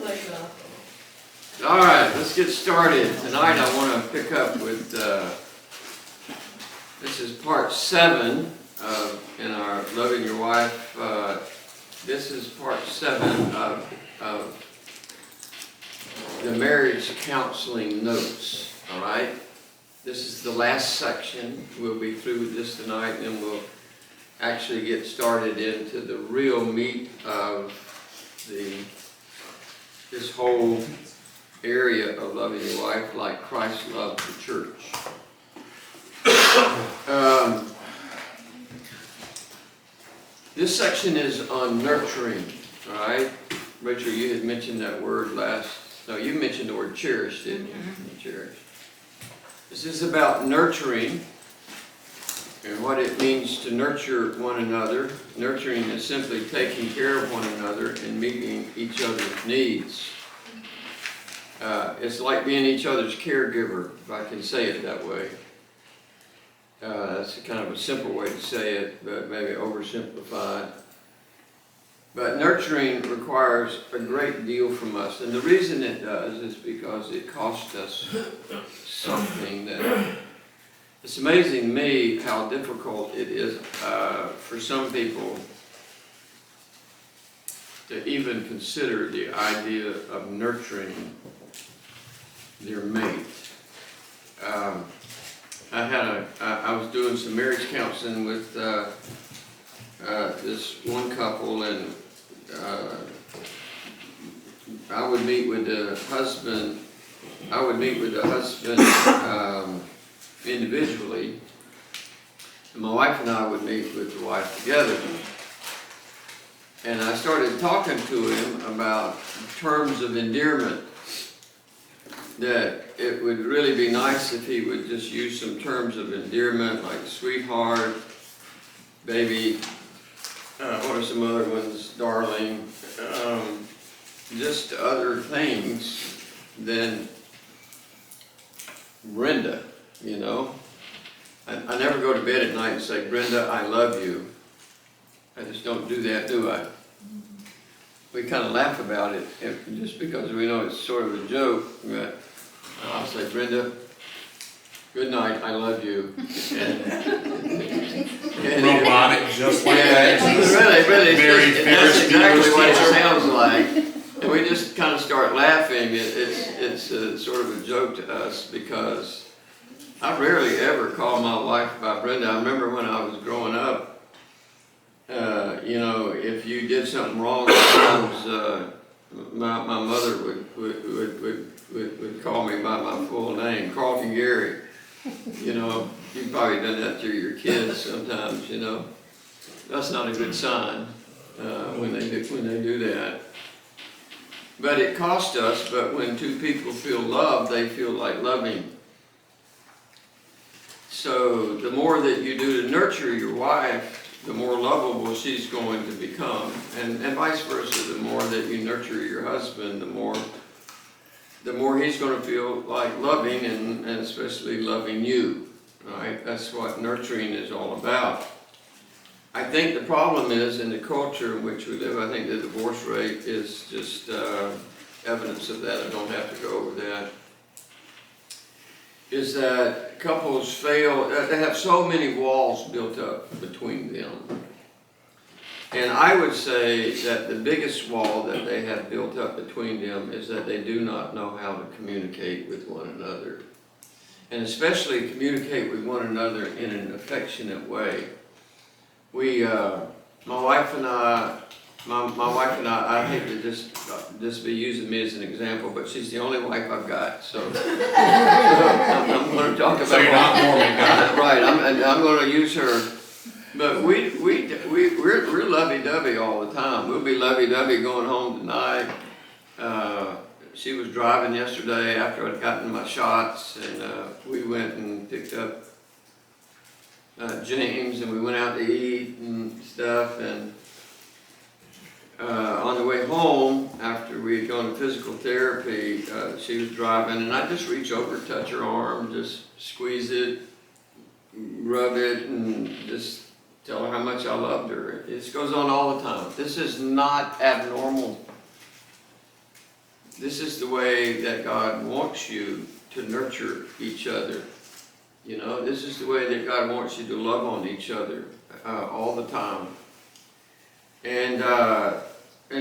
All right, let's get started. Tonight I want to pick up with, this is part 7 in our Loving Your Wife. This is part 7 of the marriage counseling notes, all right? This is the last section. We'll be through with this tonight, and then we'll actually get started into the real meat of this whole area of loving your wife like Christ loved the church. This section is on nurturing, all right? Rachel, you had mentioned that word no, you mentioned the word cherish, didn't you? Cherish. This is about nurturing and what it means to nurture one another. Nurturing is simply taking care of one another and meeting each other's needs. It's like being each other's caregiver, if I can say it that way. That's kind of a simple way to say it, but maybe oversimplified. But nurturing requires a great deal from us, and the reason it does is because it costs us something that it's amazing to me how difficult it is for some people to even consider the idea of nurturing their mate. I was doing some marriage counseling with this one couple, and I would meet with the husband. Individually, and my wife and I would meet with the wife together. And I started talking to him about terms of endearment, that it would really be nice if he would just use some terms of endearment like sweetheart, baby, what are some other ones, darling, just other things than Brenda, you know. I never go to bed at night and say, Brenda, I love you. I just don't do that, do I? We kind of laugh about it just because we know it's sort of a joke. But I'll say, Brenda, good night, I love you. And robotic, just like that. Really, that's exactly what it sounds like. And we just kind of start laughing. It's sort of a joke to us because I rarely ever call my wife by Brenda. I remember when I was growing up, you know, if you did something wrong, sometimes my mother would call me by my full name, Carlton Gary. You know, you've probably done that to your kids sometimes, you know. That's not a good sign when they do that. But it costs us, but when two people feel loved, they feel like loving. So the more that you do to nurture your wife, the more lovable she's going to become. And vice versa, the more that you nurture your husband, the more he's going to feel like loving and especially loving you. Right? That's what nurturing is all about. I think the problem is in the culture in which we live, I think the divorce rate is just evidence of that. I don't have to go over that. Is that couples fail, they have so many walls built up between them. And I would say that the biggest wall that they have built up between them is that they do not know how to communicate with one another. And especially communicate with one another in an affectionate way. My wife and I, I hate to just be using me as an example, but she's the only wife I've got, so I'm going to talk about. So you're not Mormon, right? I'm going to use her, but we're lovey-dovey all the time. We'll be lovey-dovey going home tonight. She was driving yesterday after I'd gotten my shots, and we went and picked up James, and we went out to eat and stuff, and on the way home, after we had gone to physical therapy, she was driving, and I just reach over, touch her arm, just squeeze it, rub it, and just tell her how much I loved her. This goes on all the time. This is not abnormal. this is the way that God wants you to nurture each other. You know, this is the way that God wants you to love on each other all the time. And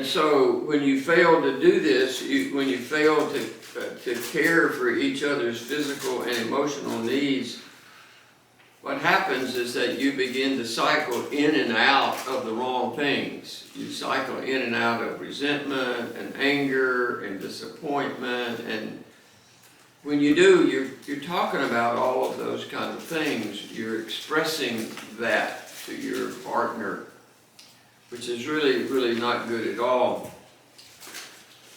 so when you fail to do this, when you fail to care for each other's physical and emotional needs, what happens is that you begin to cycle in and out of the wrong things. You cycle in and out of resentment and anger and disappointment, and when you do, you're talking about all of those kind of things. You're expressing that to your partner, which is really, really not good at all.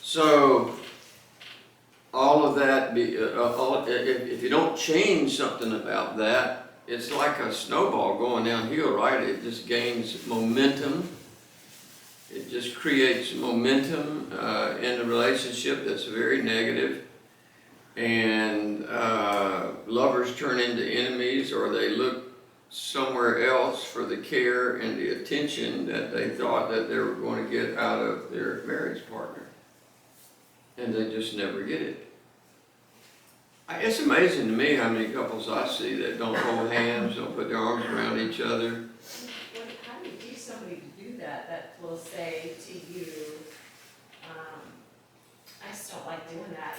So all of that, if you don't change something about that, it's like a snowball going downhill, right? It just gains momentum. It just creates momentum in the relationship that's very negative. And lovers turn into enemies, or they look somewhere else for the care and the attention that they thought that they were going to get out of their marriage partner. And they just never get it. It's amazing to me how many couples I see that don't hold hands, don't put their arms around each other. How do you teach somebody to do that, that will say to you, I just don't like doing that,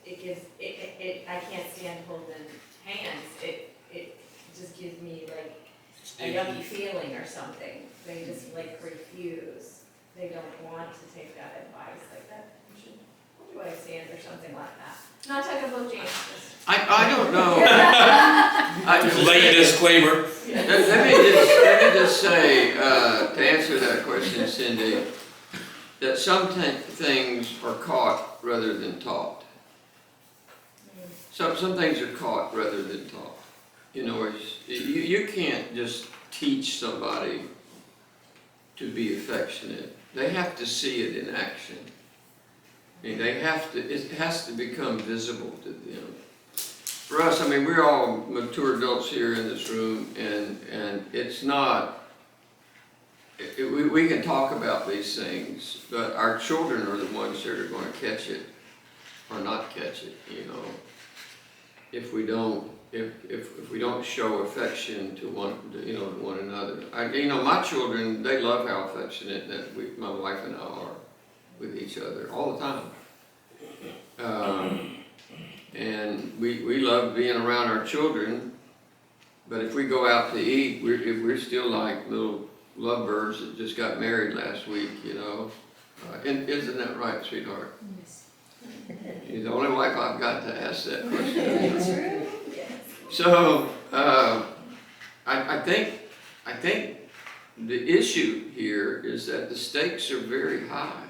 I can't stand holding hands, it just gives me like a yucky feeling or something. They just like refuse, they don't want to take that advice like that. You should hold your hands or something like that. Not talking about James. I don't know. Late disclaimer. Let me just say, to answer that question, Cindy, that some things are caught rather than taught. Some things are caught rather than taught. You know, you can't just teach somebody to be affectionate. They have to see it in action. I mean, it has to become visible to them. For us, I mean, we're all mature adults here in this room, and it's not, we can talk about these things, but our children are the ones that are going to catch it or not catch it, you know, if we don't show affection to one another. My children, they love how affectionate that my wife and I are with each other all the time. And we love being around our children, but if we go out to eat, we're still like little lovebirds that just got married last week, you know. And isn't that right, sweetheart? Yes. You're the only wife I've got to ask that question. True. Yes. So I think the issue here is that the stakes are very high.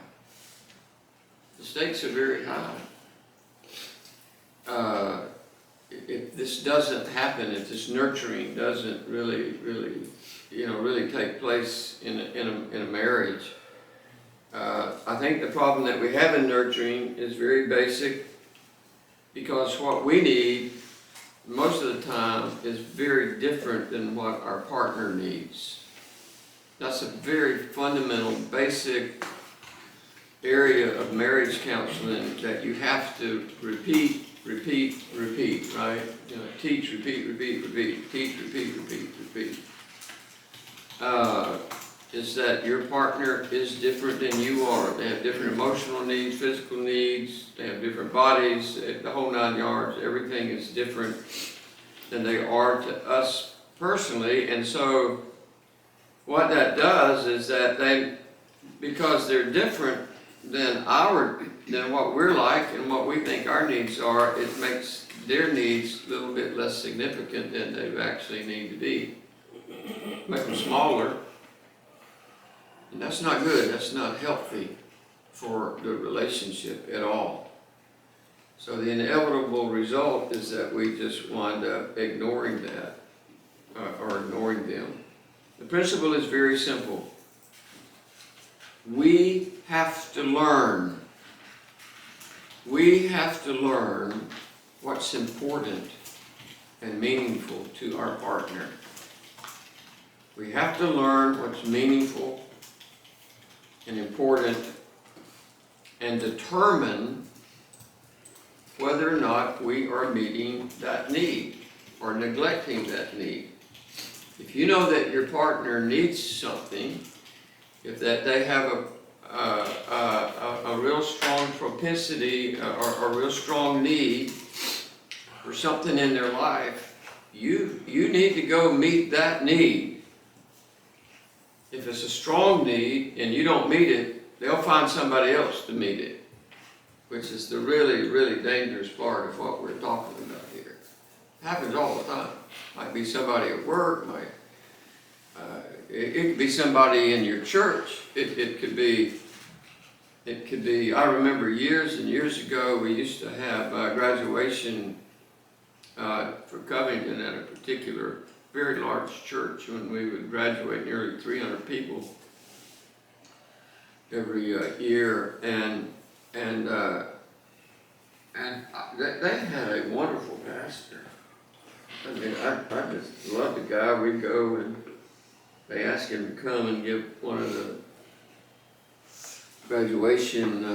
The stakes are very high. If this doesn't happen, if this nurturing doesn't really take place in a marriage, I think the problem that we have in nurturing is very basic, because what we need most of the time is very different than what our partner needs. That's a very fundamental, basic area of marriage counseling that you have to repeat, right? You know, teach, repeat, teach, repeat. Is that your partner is different than you are. They have different emotional needs, physical needs, they have different bodies, the whole 9 yards. Everything is different than they are to us personally. And so what that does is that because they're different than what we're like and what we think our needs are, it makes their needs a little bit less significant than they actually need to be. Make them smaller. And that's not good. That's not healthy for the relationship at all. So the inevitable result is that we just wind up ignoring that or ignoring them. The principle is very simple. We have to learn. We have to learn what's important and meaningful to our partner. We have to learn what's meaningful and important and determine whether or not we are meeting that need or neglecting that need. If you know that your partner needs something, if that they have a real strong propensity or a real strong need for something in their life, you need to go meet that need. If it's a strong need and you don't meet it, they'll find somebody else to meet it, which is the really, really dangerous part of what we're talking about here. It happens all the time. Might be somebody at work, it could be somebody in your church. It could be, I remember years and years ago, we used to have graduation for Covington at a particular very large church when we would graduate nearly 300 people every year, and they had a wonderful pastor. I mean, I just loved the guy. We'd go and they asked him to come and give one of the graduation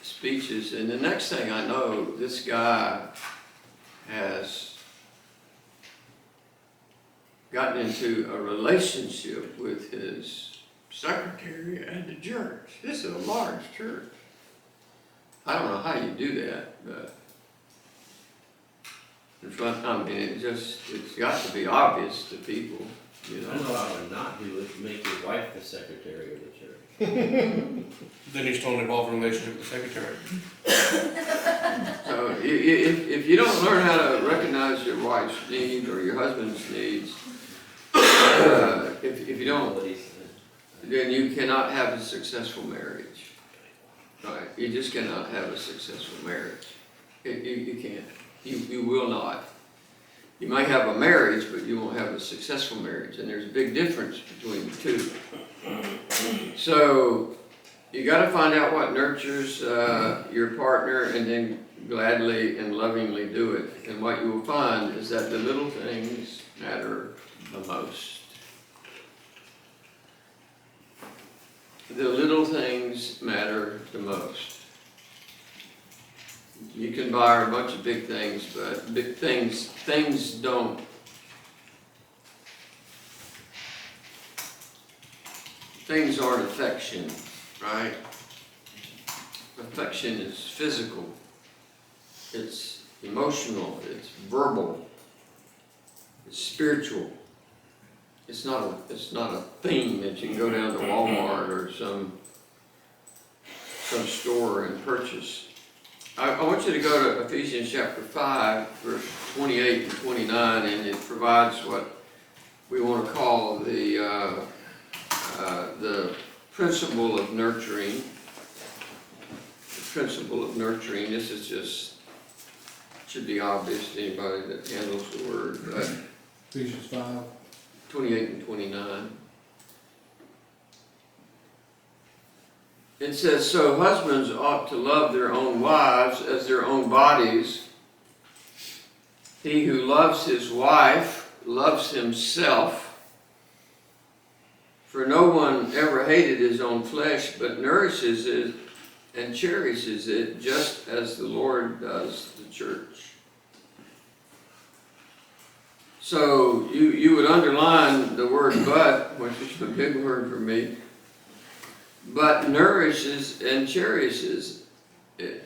speeches, and the next thing I know, this guy has gotten into a relationship with his secretary at the church. This is a large church. I don't know how you do that, but in front, I mean, it's got to be obvious to people, you I know know. I would not do it to make your wife the secretary of the church. Then you're still involved in a relationship with the secretary. So if you don't learn how to recognize your wife's needs or your husband's needs, if you don't, then you cannot have a successful marriage. Right? You just cannot have a successful marriage. You can't. You will not. You might have a marriage, but you won't have a successful marriage, and there's a big difference between the two. So you got to find out what nurtures your partner, and then gladly and lovingly do it. And what you will find is that the little things matter the most. The little things matter the most. You can buy a bunch of big things, but big things don't. Things aren't affection, right? Affection is physical, it's emotional, it's verbal, it's spiritual. It's not a thing that you can go down to Walmart or some store and purchase. I want you to go to Ephesians chapter 5, verse 28 and 29, and it provides what we want to call the principle of nurturing. The principle of nurturing. This is just, should be obvious to anybody that handles the word, but Ephesians 5. 28 and 29. It says, so husbands ought to love their own wives as their own bodies. He who loves his wife loves himself. For no one ever hated his own flesh, but nourishes it and cherishes it, just as the Lord does the church. So you would underline the word but, which is a big word for me, but nourishes and cherishes it.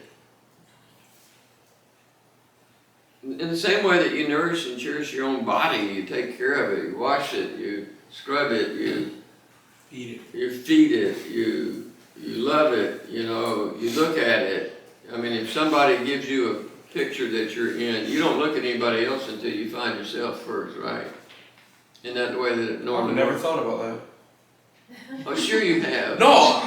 In the same way that you nourish and cherish your own body, you take care of it, you wash it, you scrub it, you feed it, you love it, you know, you look at it. I mean, if somebody gives you a picture that you're in, you don't look at anybody else until you find yourself first, right? Isn't that the way that it normally I've never works? thought about that. Oh, sure you have. No,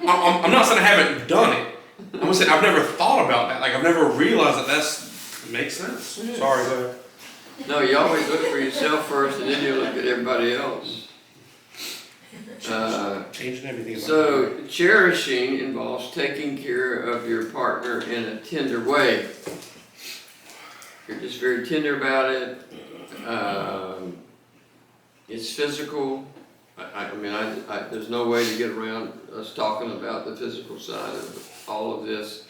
I'm not saying I haven't done it. I'm saying I've never thought about that. Like, I've never realized that it makes sense. Yeah. Sorry, go ahead. No, you always look for yourself first, and then you look at everybody else. Changing everything. About So cherishing involves taking care of your partner in a tender way. You're just very tender about it. It's physical. I mean, there's no way to get around us talking about the physical side of all of this.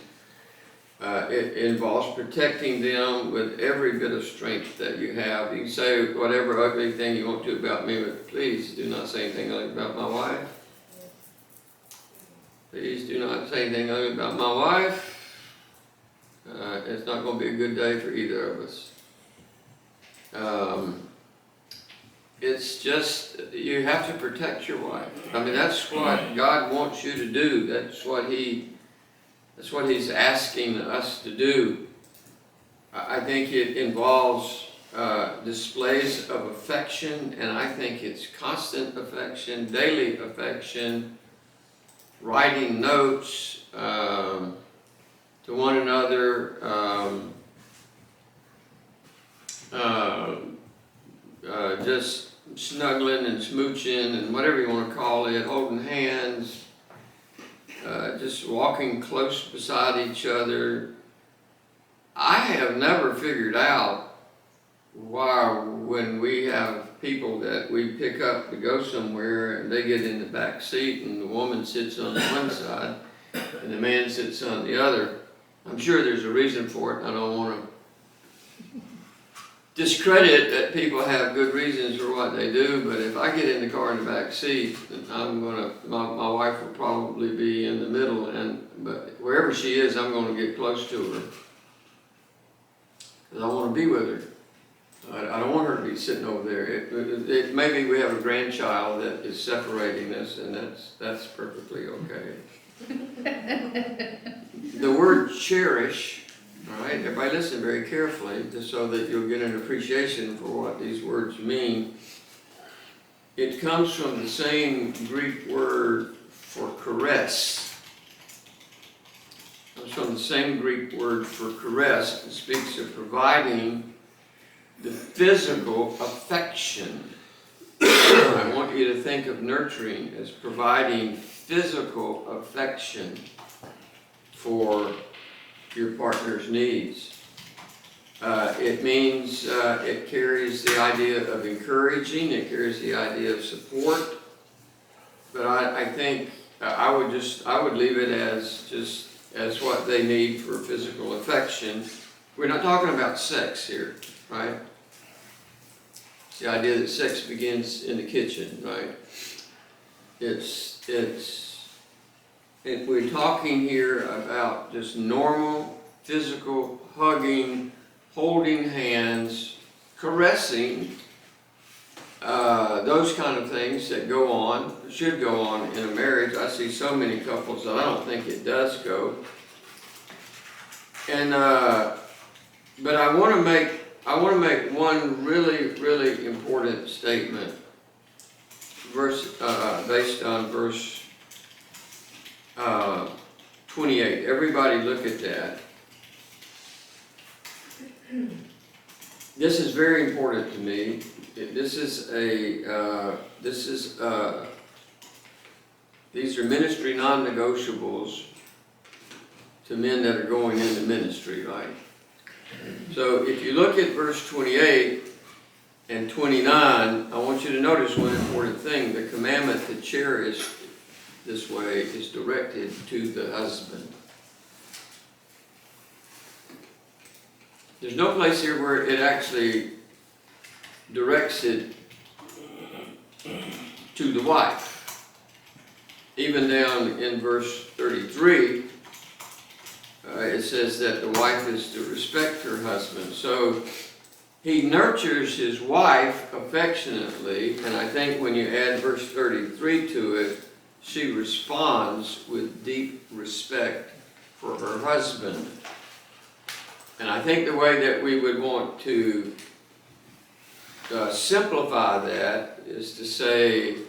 It involves protecting them with every bit of strength that you have. You can say whatever ugly thing you want to about me, but please do not say anything ugly about my wife. Please do not say anything ugly about my wife. It's not going to be a good day for either of us. It's just, you have to protect your wife. I mean, that's what God wants you to do. That's what He's asking us to do. I think it involves displays of affection, and I think it's constant affection, daily affection, writing notes to one another, just snuggling and smooching and whatever you want to call it, holding hands, just walking close beside each other. I have never figured out why when we have people that we pick up to go somewhere and they get in the back seat and the woman sits on one side and the man sits on the other. I'm sure there's a reason for it. I don't want to discredit that people have good reasons for what they do, but if I get in the car in the back seat, then my wife will probably be in the middle, but wherever she is, I'm going to get close to her because I want to be with her. I don't want her to be sitting over there. Maybe we have a grandchild that is separating us, and that's perfectly okay. The word cherish. All right, everybody listen very carefully, just so that you'll get an appreciation for what these words mean. It comes from the same Greek word for caress. It comes from the same Greek word for caress. It speaks of providing the physical affection. I want you to think of nurturing as providing physical affection for your partner's needs. It means, it carries the idea of encouraging, it carries the idea of support, but I think I would leave it as what they need for physical affection. We're not talking about sex here, right? It's the idea that sex begins in the kitchen, right? We're talking here about just normal, physical, hugging, holding hands, caressing, those kind of things that go on, should go on in a marriage. I see so many couples that I don't think it does go. And, but I want to make one really, really important statement, based on verse 28. Everybody look at that. This is very important to me. These are ministry non-negotiables to men that are going into ministry, right? So if you look at verse 28 and 29, I want you to notice one important thing. The commandment to cherish this way is directed to the husband. There's no place here where it actually directs it to the wife. Even down in verse 33, it says that the wife is to respect her husband. So he nurtures his wife affectionately, and I think when you add verse 33 to it, she responds with deep respect for her husband. And I think the way that we would want to simplify that is to say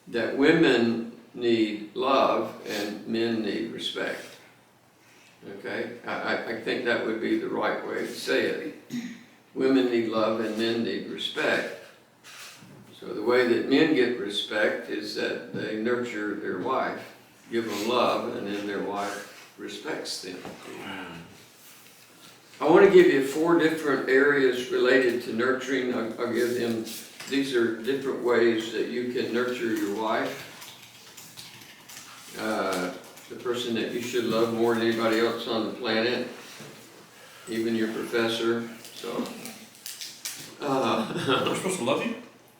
that women need love and men need respect. Okay? I think that would be the right way to say it. Women need love and men need respect. So the way that men get respect is that they nurture their wife, give them love, and then their wife respects them. I want to give you 4 different areas related to nurturing. I'll give them, these are different ways that you can nurture your wife. the person that you should love more than anybody else on the planet, even your professor, so. We're supposed to love you?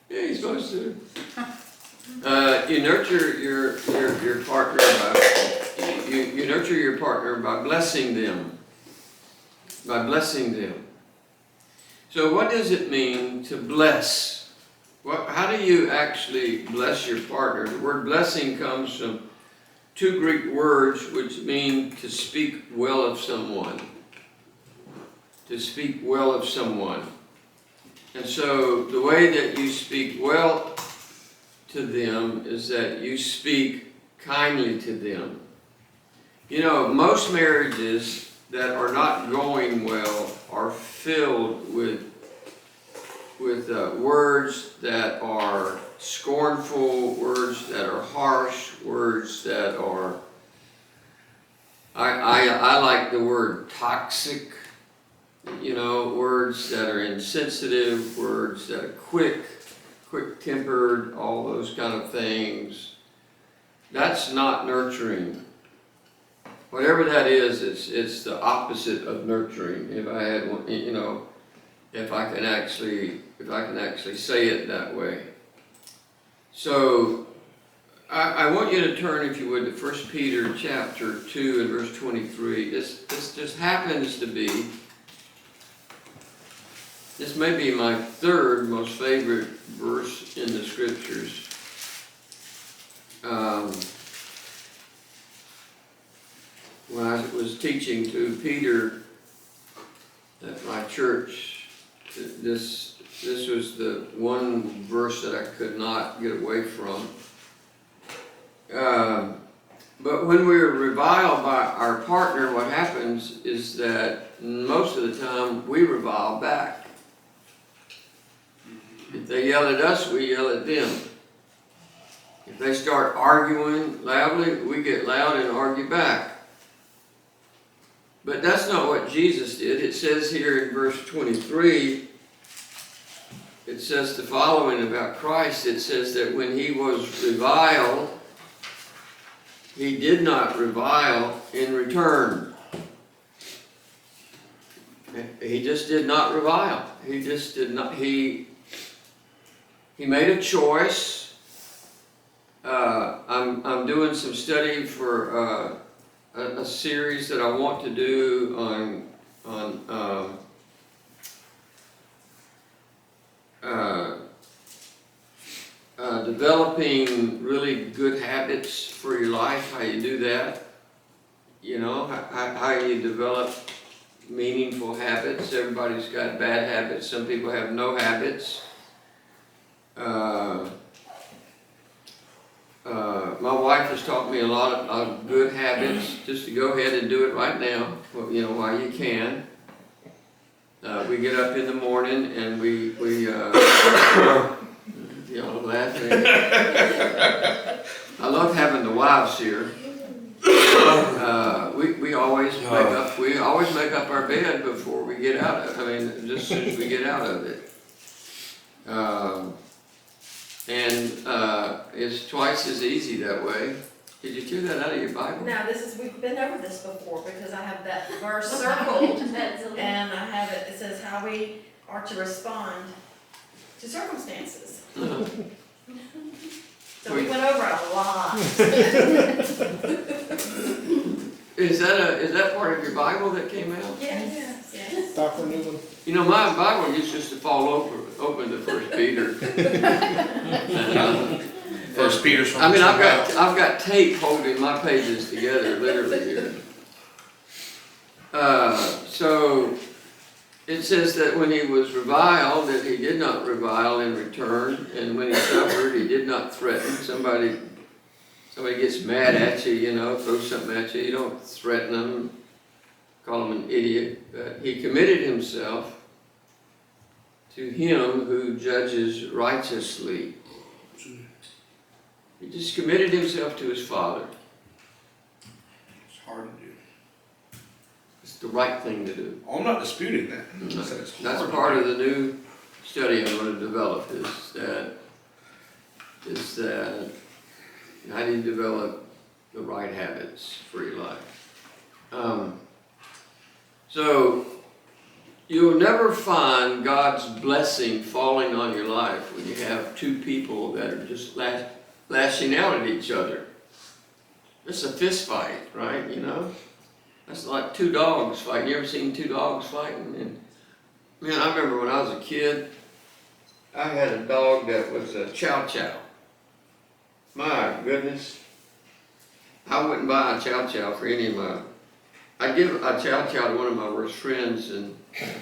Yeah, he's supposed to. You nurture your partner by, you nurture your partner by blessing them. By blessing them. So what does it mean to bless? How do you actually bless your partner? The word blessing comes from two Greek words which mean to speak well of someone. To speak well of someone. And so the way that you speak well to them is that you speak kindly to them. You know, most marriages that are not going well are filled with words that are scornful, words that are harsh, words that are, I like the word toxic, you know, words that are insensitive, words that are quick-tempered, all those kind of things. That's not nurturing. Whatever that is, it's the opposite of nurturing. If I had one, you know, if I can actually say it that way. So I want you to turn, if you would, to 1 Peter chapter 2 and verse 23. This just happens to be, this may be my third most favorite verse in the scriptures. When I was teaching to Peter at my church, this was the one verse that I could not get away from. But when we're reviled by our partner, what happens is that most of the time we revile back. If they yell at us, we yell at them. If they start arguing loudly, we get loud and argue back. But that's not what Jesus did. It says here in verse 23, it says the following about Christ. It says that when he was reviled, he did not revile in return. He just did not revile. He just did not, he made a choice. I'm doing some study for a series that I want to do on developing really good habits for your life, how you do that. You know, how you develop meaningful habits. Everybody's got bad habits. Some people have no habits. My wife has taught me a lot of good habits, just to go ahead and do it right now, you know, while you can. We get up in the morning and we y'all laughing. I love having the wives here. We always make up our bed before we get out of it. I mean, just as soon as we get out of it. It's twice as easy that way. Did you tear that out of your Bible? Now, we've been over this before, because I have that verse circled, and I have it says how we are to respond to circumstances. So we went over a lot. Is that part of your Bible that came out? Yes. Dr. Newman. You know, my Bible used just to fall open to 1 Peter. First Peter's from I mean, the I've got tape holding my pages together, literally here. So it says that when he was reviled, that he did not revile in return, and when he suffered, he did not threaten. Somebody gets mad at you, you know, throws something at you, you don't threaten them, call him an idiot. But he committed himself to him who judges righteously. He just committed himself to his Father. It's hard to do. It's the right thing to do. I'm not disputing that. I said it's That's hard part to of do. the new study I'm going to develop, is that how do you develop the right habits for your life. So you'll never find God's blessing falling on your life when you have two people that are just lashing out at each other. It's a fist fight, right? You know, that's like two dogs fighting. You ever seen two dogs fighting? And man, I remember when I was a kid, I had a dog that was a chow chow. My goodness, I wouldn't buy a chow chow for any of my. I'd give a chow chow to one of my worst friends, and but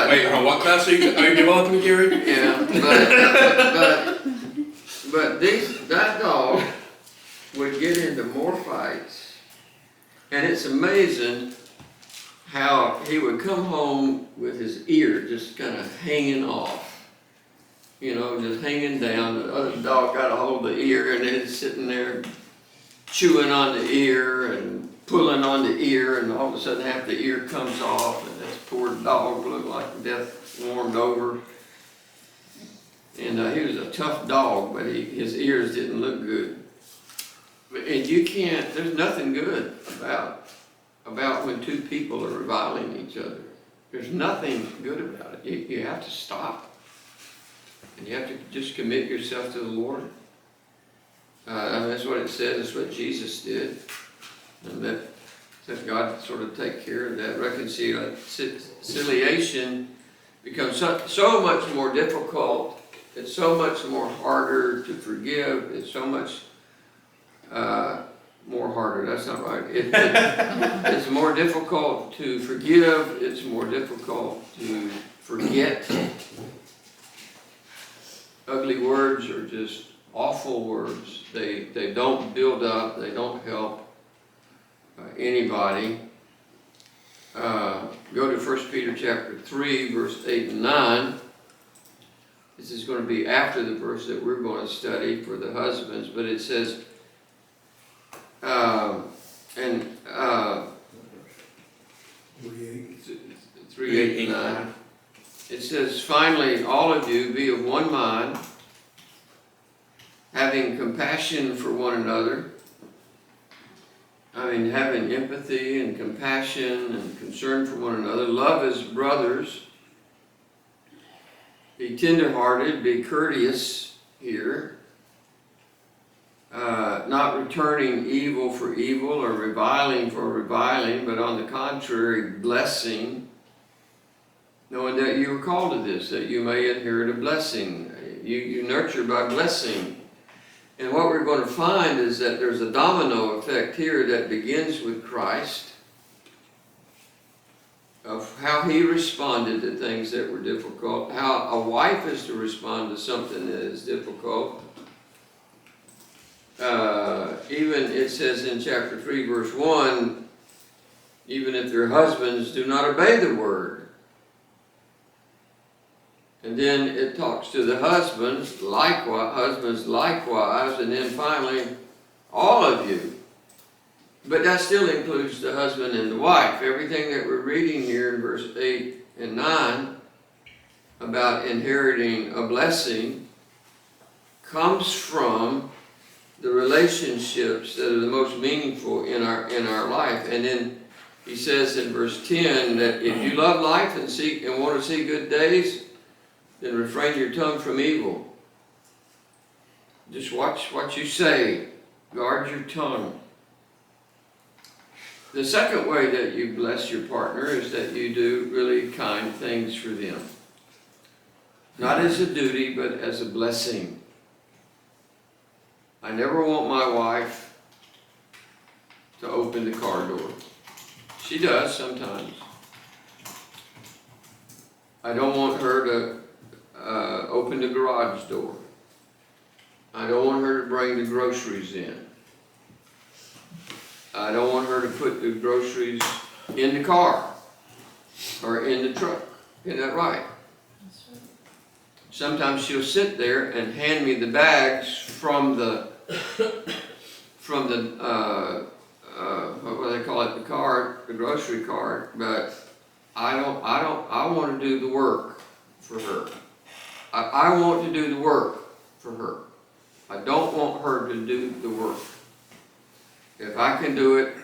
Wait, what class are you developing, Gary? yeah, but that dog would get into more fights, and it's amazing how he would come home with his ear just kind of hanging off, you know, just hanging down. The other dog got a hold of the ear, and it's sitting there chewing on the ear and pulling on the ear, and all of a sudden half the ear comes off, and this poor dog looked like death warmed over. And he was a tough dog, but his ears didn't look good. And you can't, there's nothing good about when two people are reviling each other. There's nothing good about it. You have to stop. And you have to just commit yourself to the Lord. That's what it says, that's what Jesus did. And that God sort of take care of that. Reconciliation becomes so much more difficult. It's so much more harder to forgive. It's so much more harder, that's not right. It's more difficult to forgive. It's more difficult to forget. Ugly words are just awful words. They don't build up. They don't help anybody. Go to 1 Peter chapter 3, verse 8 and 9. This is going to be after the verse that we're going to study for the husbands, but it says, 3, 8 and 9. It says, finally, all of you be of one mind, having compassion for one another. I mean, having empathy and compassion and concern for one another. Love as brothers. Be tenderhearted, be courteous here. Not returning evil for evil or reviling for reviling, but on the contrary, blessing. Knowing that you were called to this, that you may inherit a blessing. You nurture by blessing. And what we're going to find is that there's a domino effect here that begins with Christ, of how he responded to things that were difficult, how a wife is to respond to something that is difficult. Even it says in chapter 3, verse 1, even if their husbands do not obey the word. And then it talks to the husbands likewise, and then finally, all of you. But that still includes the husband and the wife. Everything that we're reading here in verse 8 and 9 about inheriting a blessing comes from the relationships that are the most meaningful in our life. And then he says in verse 10 that if you love life and want to see good days, then refrain your tongue from evil. Just watch what you say. Guard your tongue. The second way that you bless your partner is that you do really kind things for them. Not as a duty, but as a blessing. I never want my wife to open the car door. She does sometimes. I don't want her to open the garage door. I don't want her to bring the groceries in. I don't want her to put the groceries in the car or in the truck. Isn't that right? That's right. Sometimes she'll sit there and hand me the bags from the what do they call it? The cart, the grocery cart. But I want to do the work for her. I want to do the work for her. I don't want her to do the work. If I can do it,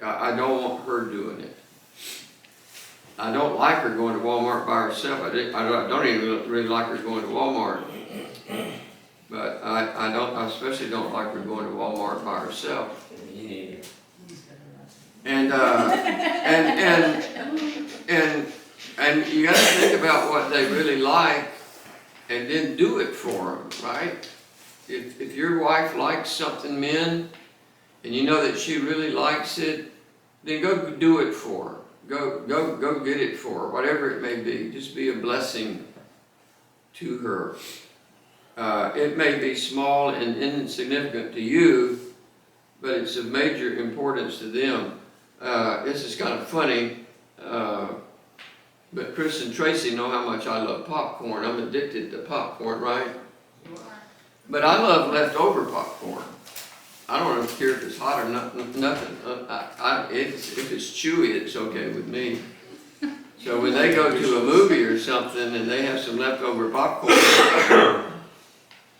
I don't want her doing it. I don't like her going to Walmart by herself. I don't even really like her going to Walmart. But I especially don't like her going to Walmart by herself. Yeah. And you got to think about what they really like, and then do it for them, right? If your wife likes something, men, and you know that she really likes it, then go do it for her. Go get it for her, whatever it may be. Just be a blessing to her. It may be small and insignificant to you, but it's of major importance to them. This is kind of funny, but Chris and Tracy know how much I love popcorn. I'm addicted to popcorn, right? You are. But I love leftover popcorn. I don't care if it's hot or nothing. If it's chewy, it's okay with me. So when they go to a movie or something and they have some leftover popcorn,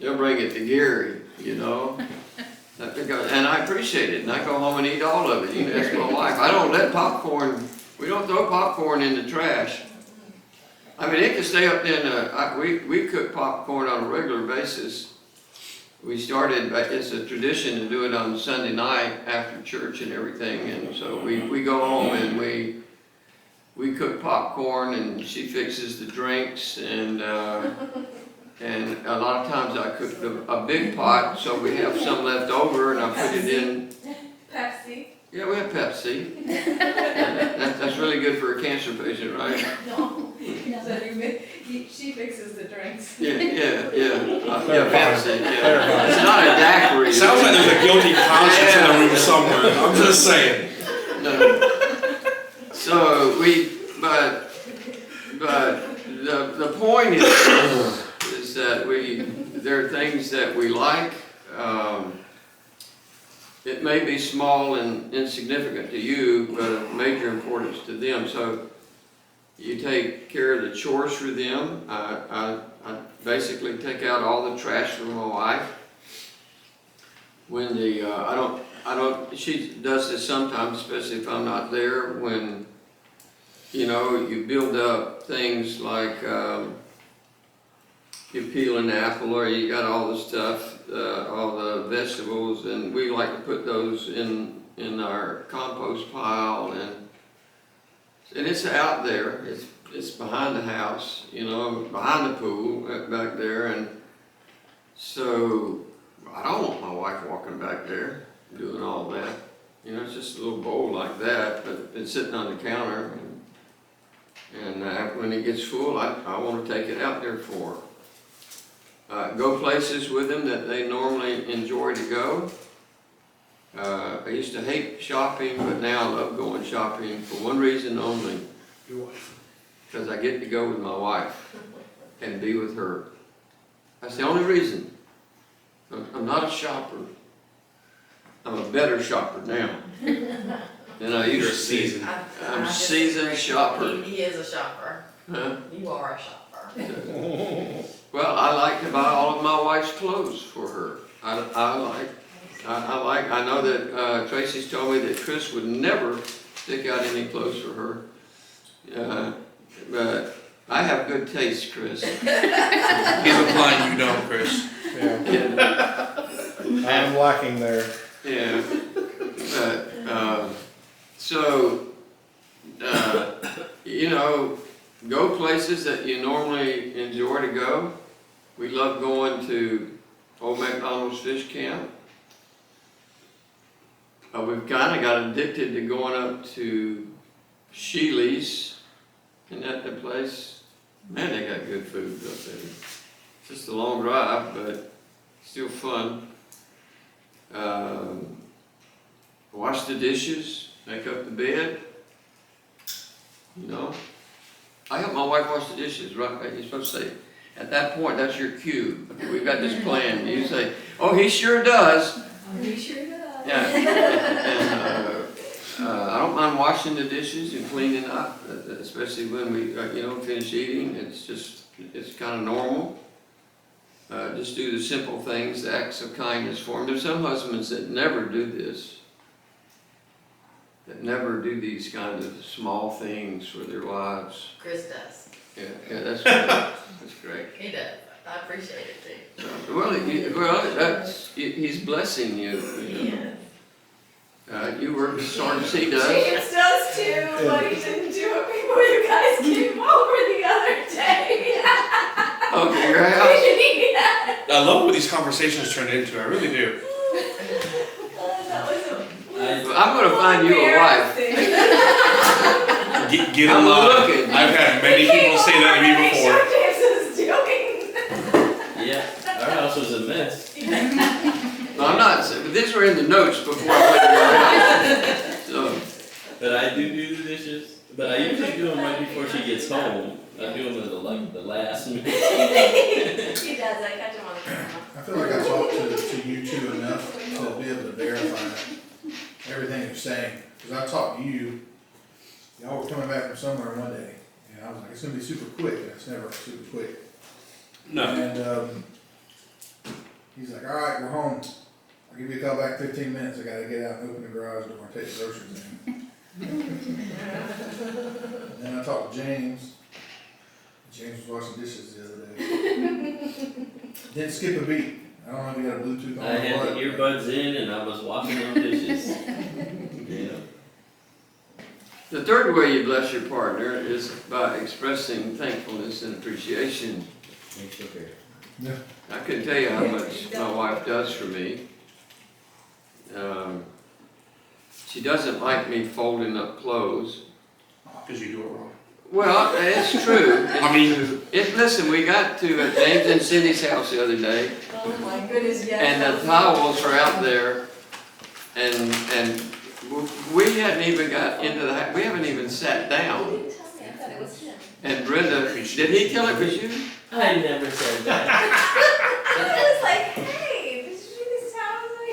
they'll bring it to Gary, you know. And I appreciate it, and I go home and eat all of it. You can ask my wife. I don't let popcorn, we don't throw popcorn in the trash. I mean, it can stay up in, we cook popcorn on a regular basis. We started, it's a tradition to do it on Sunday night after church and everything, and so we go home and we cook popcorn, and she fixes the drinks, and a lot of times I cook a big pot, so we have some left over, and I put it in. Pepsi? Yeah, we have Pepsi. That's really good for a cancer patient, right? No. So she fixes the drinks. Yeah, Pepsi, yeah. It's not a daiquiri. Sounds like there's a guilty conscience in the room somewhere. I'm just saying. No. So but the point is that there are things that we like. It may be small and insignificant to you, but of major importance to them. So you take care of the chores for them. I basically take out all the trash for my wife. When she does this sometimes, especially if I'm not there, when, you know, you build up things like, you peel an apple, or you got all the stuff, all the vegetables, and we like to put those in our compost pile, and it's out there. It's behind the house, you know, behind the pool back there, and so I don't want my wife walking back there doing all that. You know, it's just a little bowl like that, but it's sitting on the counter, and when it gets full, I want to take it out there for her. Go places with them that they normally enjoy to go. I used to hate shopping, but now I love going shopping for one reason only. Your wife. Because I get to go with my wife and be with her. That's the only reason. I'm not a shopper. I'm a better shopper now than I You're a used to be. seasoned. I'm a seasoned shopper. He is a shopper. Huh? You are a shopper. Well, I like to buy all of my wife's clothes for her. I know that Tracy's told me that Chris would never stick out any clothes for her. But I have good taste, Chris. He's implying you don't, Chris. Yeah, Yeah. I am lacking there. Yeah. But, you know, go places that you normally enjoy to go. We love going to Old McDonald's Fish Camp. We've kind of got addicted to going up to Sheely's. Isn't that the place? Man, they got good food up there. It's just a long drive, but still fun. Wash the dishes, make up the bed. You know, I help my wife wash the dishes, right? You're supposed to say, at that point, that's your cue. Okay, we've got this plan. You say, oh, he sure does. He sure does. Yeah. And I don't mind washing the dishes and cleaning up, especially when we, finish eating. It's kind of normal. Just do the simple things, the acts of kindness for them. There's some husbands that never do this, that never do these kind of small things for their wives. Chris does. Yeah, that's great. That's great. He does. I appreciate it too. He's blessing you. Yeah. You work as hard as he does. Chance does too, but he didn't do it before you guys came over the other day. Okay, your house. I love what these conversations turn into. I really do. That was I'm gonna find you a wife. Get I'm a lot. looking. I've had many people say that to me before. Yeah, our house was a mess. No, I'm not, but these were in the notes before I went to your house. So, But I do the dishes, but I usually do them right before she gets home. I do them at the last minute. He does, I catch him on camera. I feel like I talked to you two enough to be able to verify everything you're saying. Because I talked to you, y'all were coming back from somewhere one day, and I was like, it's gonna be super quick, and it's never super quick. No. And, he's like, all right, we're home. I'll give you a call back in 15 minutes. I gotta get out and open the garage door and take the groceries in. And then I talked to James. James was washing dishes the other day. Didn't skip a beat. I don't know if you got a Bluetooth on. I had the earbuds in and I was washing them dishes. Yeah. the third way you bless your partner is by expressing thankfulness and appreciation. Makes you okay. I couldn't tell you how much my wife does for me. She doesn't like me folding up clothes. Because you do it wrong. Well, it's true. I mean, Listen, we got to James and Cindy's house the other day, Oh my goodness, yes. and the towels are out there, and we hadn't even got into the, we haven't even sat He down. didn't tell me, I thought it was him. And Brenda, did he tell it was you? I never said that. I was like, hey, did you do these towels? And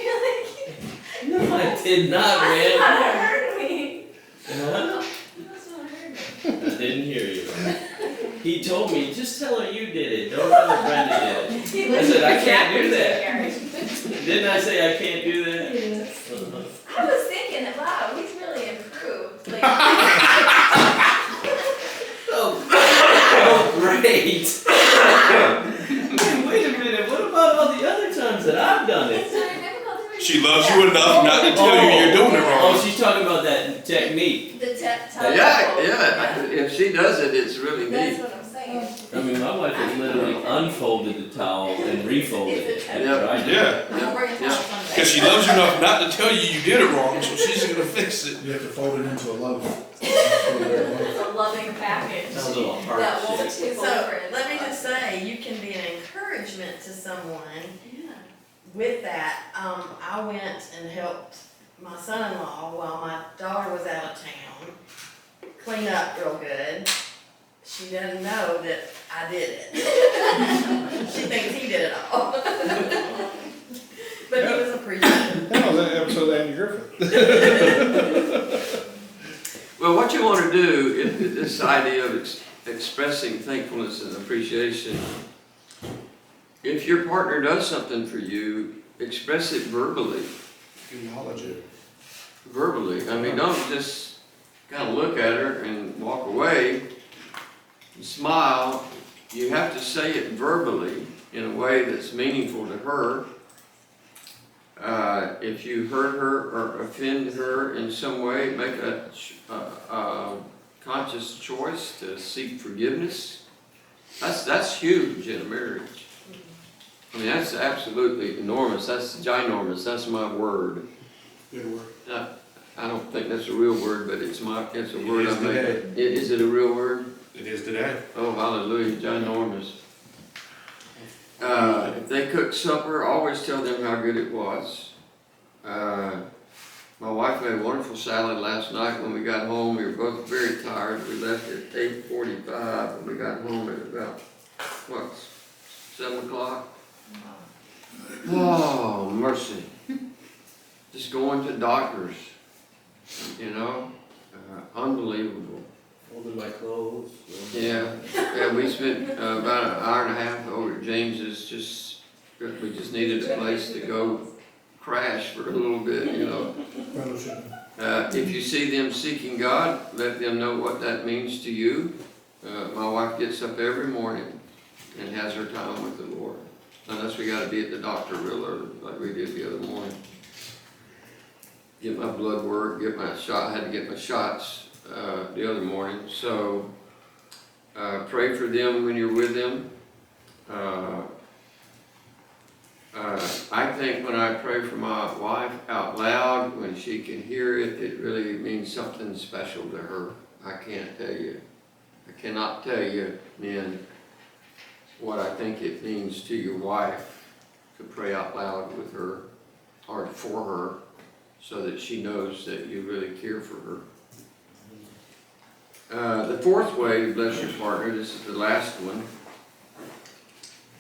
you're like, No, I did not, you man. must not have heard me. Huh? You must not have heard me. I didn't hear you. He told me, just tell her you did it. Don't tell her Brenda did it. He I said, I can't do listened that. to Didn't I say I can't do that? Yes. I was thinking, wow, he's really improved. Like, Oh, great. Wait a minute, what about all the other times that I've done it? it's not difficult to she loves you enough not to tell you you're doing it Oh, wrong. she's talking about that technique. The Yeah, if she does it, it's really That's neat. what I'm saying. I mean, my wife has literally unfolded the towel and refolded it after I did it. Yeah. I'll bring a towel someday. Because she loves you enough not to tell you you did it wrong, so she's going to fix it. You have to fold it into a loaf. It's a loving package. It's a little That heart won't shape. tip So, over. let me just say, you can be an encouragement to someone Yeah. with that. I went and helped my son-in-law while my daughter was out of town clean up real good. She doesn't know that I did it. She thinks he did it all. But he was appreciative. That was an episode of Andy Griffith. Well, what you want to do, this idea of expressing thankfulness and appreciation, if your partner does something for you, express it verbally. Acknowledge it. Verbally. I mean, don't just kind of look at her and walk away and smile. You have to say it verbally in a way that's meaningful to her. If you hurt her or offend her in some way, make a conscious choice to seek forgiveness. That's huge in a marriage. I mean, that's absolutely enormous. That's ginormous. That's my word. Good work. I don't think that's a real word, but it's a word is I made. today. Is it a real word? It is today. Oh, hallelujah, ginormous. If they cook supper, always tell them how good it was. My wife made a wonderful salad last night when we got home. We were both very tired. We left at 8:45 and we got home at about, 7 o'clock? Oh, mercy. Just going to doctors, unbelievable. Folding my clothes. Yeah, we spent about an hour and a half over at James's, we just needed a place to go crash for a little bit, you know. Fellowship. If you see them seeking God, let them know what that means to you. My wife gets up every morning and has her time with the Lord. Unless we gotta be at the doctor real early, like we did the other morning. Get my blood work, get my shot, I had to get my shots, the other morning. So, pray for them when you're with them. I think when I pray for my wife out loud, when she can hear it, it really means something special to her. I can't tell you. I cannot tell you, men, what I think it means to your wife to pray out loud with her or for her so that she knows that you really care for her. The fourth way to bless your partner, this is the last one,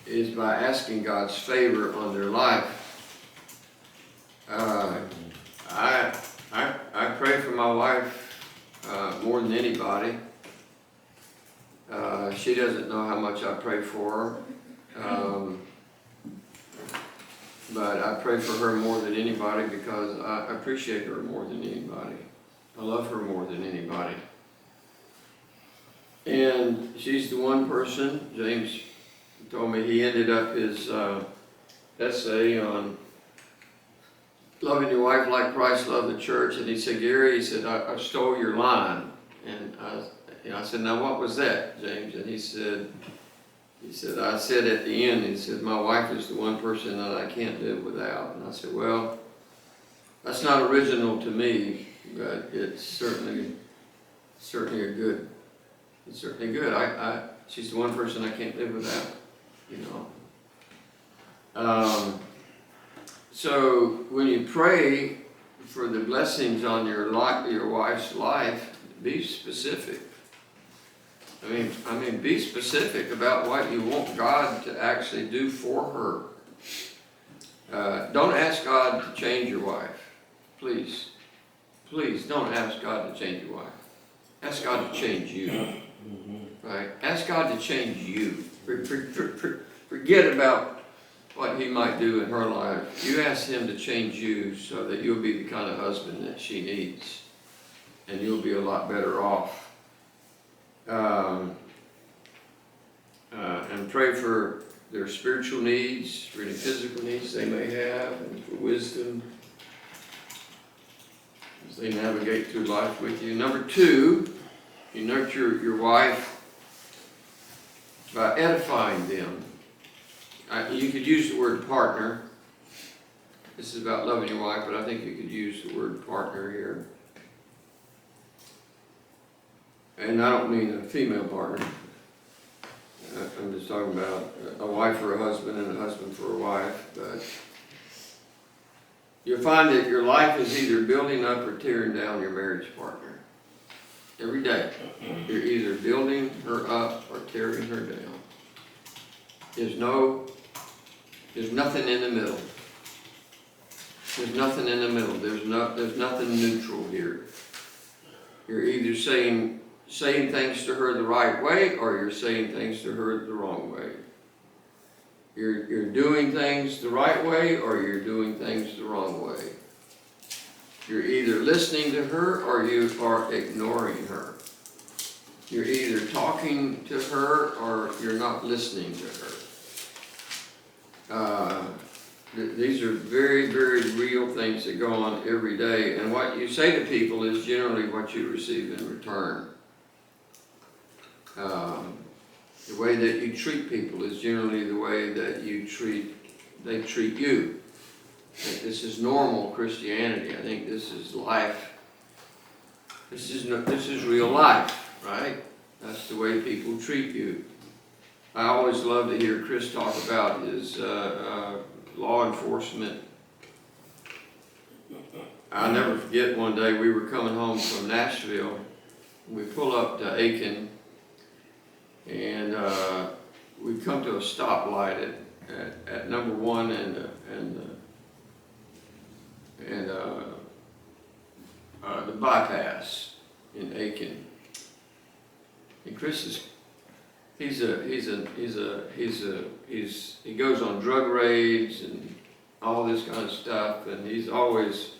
is by asking God's favor on their life. I pray for my wife more than anybody. She doesn't know how much I pray for her, but I pray for her more than anybody because I appreciate her more than anybody. I love her more than anybody. And she's the one person, James told me he ended up his essay on loving your wife like Christ loved the church, and he said, Gary, he said, I stole your line. And I said, now what was that, James? And he said, I said at the end, he said, my wife is the one person that I can't live without. And I said, well, that's not original to me, but it's certainly good. It's certainly good. She's the one person I can't live without, you know. So when you pray for the blessings on your wife's life, be specific. I mean, be specific about what you want God to actually do for her. Don't ask God to change your wife. Please. Please don't ask God to change your wife. Ask God to change you. Right? Ask God to change you. Forget about what He might do in her life. You ask Him to change you so that you'll be the kind of husband that she needs. And you'll be a lot better off. And pray for their spiritual needs, for any physical needs they may have, and for wisdom as they navigate through life with you. Number 2, you nurture your wife by edifying them. You could use the word partner. This is about loving your wife, but I think you could use the word partner here. And I don't mean a female partner. I'm just talking about a wife for a husband and a husband for a wife. But you'll find that your life is either building up or tearing down your marriage partner. Every day. You're either building her up or tearing her down. There's nothing in the middle. There's nothing in the middle. There's nothing neutral here. You're either saying things to her the right way, or you're saying things to her the wrong way. You're doing things the right way, or you're doing things the wrong way. You're either listening to her, or you are ignoring her. You're either talking to her, or you're not listening to her. These are very, very real things that go on every day, and what you say to people is generally what you receive in return. The way that you treat people is generally the way that they treat you. I think this is normal Christianity. I think this is life. This is real life, right? That's the way people treat you. I always love to hear Chris talk about his law enforcement. I'll never forget one day we were coming home from Nashville. We pull up to Aiken, and we come to a stoplight at number 1 and the bypass in Aiken. And Chris is, he goes on drug raids and all this kind of stuff, and he's always,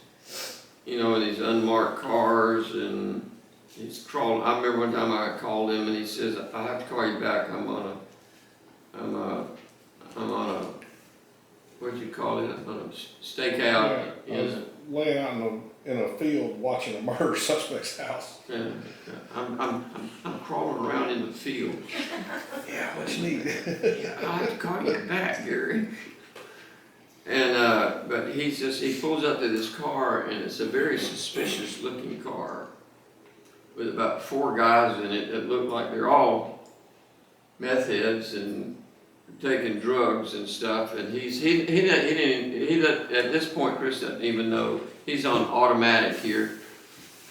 you know, in these unmarked cars, and he's crawling. I remember one time I called him and he says, "I'll have to call you back. I'm on a, what'd you call it? I'm on a stakeout." Yeah, I was laying out in a field watching a murder suspect's house. And I'm crawling around in the field. Yeah, what you need? I'll have to call you back, Gary. And, but he pulls up to this car, and it's a very suspicious looking car with about 4 guys in it that look like they're all meth heads and taking drugs and stuff. And he doesn't, at this point, Chris doesn't even know he's on automatic here.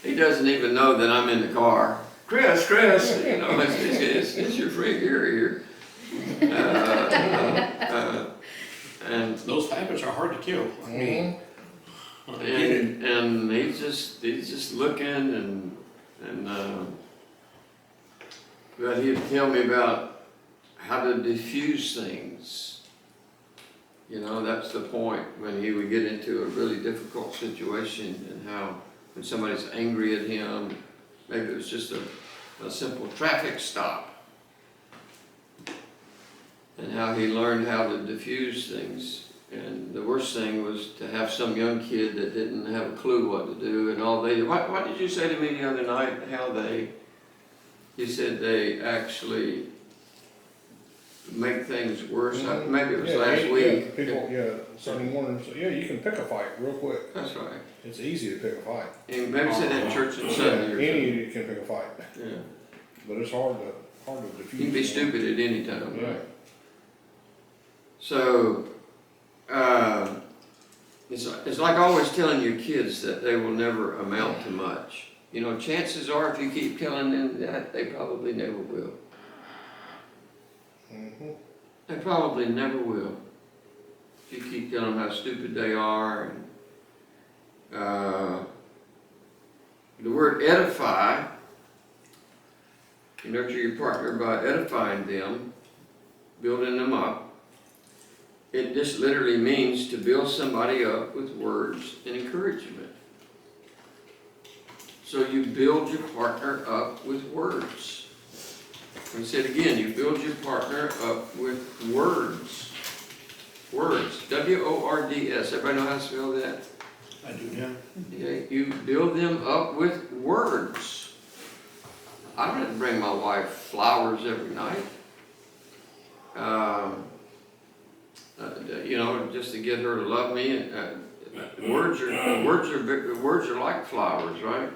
He doesn't even know that I'm in the car. Chris, you know, it's your friend Gary here. And Those habits are hard to kill. I mean, and he's just looking and but he'd tell me about how to diffuse things. You know, that's the point, when he would get into a really difficult situation, and how when somebody's angry at him, maybe it was just a simple traffic stop, and how he learned how to diffuse things. And the worst thing was to have some young kid that didn't have a clue what to do, and all they did. What did you say to me the other night? You said they actually make things worse. Maybe it was last week. People, Sunday morning, so you can pick a fight real quick. That's right. It's easy to pick a fight. And maybe said that in church on Sunday or Any something. you can pick a fight, Yeah. but it's hard to defuse. You can be stupid at any time, Yeah. right? So, it's like always telling your kids that they will never amount to much. You know, chances are if you keep telling them that, they probably never will. Mm-hmm. They probably never will. If you keep telling them how stupid they are. And, the word edify, you nurture your partner by edifying them, building them up. It just literally means to build somebody up with words and encouragement. So you build your partner up with words. Let me say it again, you build your partner up with words. Words, W-O-R-D-S. Everybody know how to spell that? I do, yeah. Okay, you build them up with words. I didn't bring my wife flowers every night. You know, just to get her to love me. Words are like flowers, right?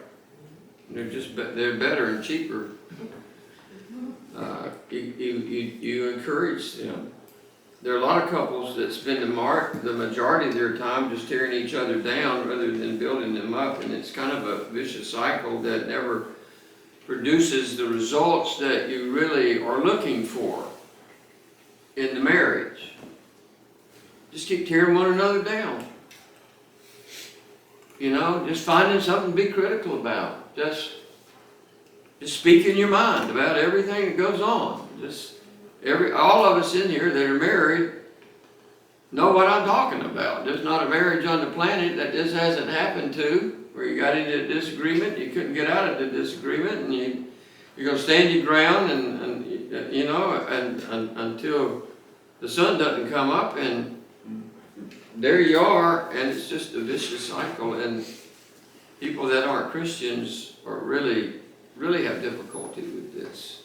They're better and cheaper. You encourage them. There are a lot of couples that spend the majority of their time just tearing each other down rather than building them up, and it's kind of a vicious cycle that never produces the results that you really are looking for in the marriage. Just keep tearing one another down. You know, just finding something to be critical about. Just speak in your mind about everything that goes on. All of us in here that are married know what I'm talking about. There's not a marriage on the planet that this hasn't happened to, where you got into a disagreement, you couldn't get out of the disagreement, and you're going to stand your ground, and you know, and until the sun doesn't come up, and there you are, and it's just a vicious cycle. And people that aren't Christians are really have difficulty with this.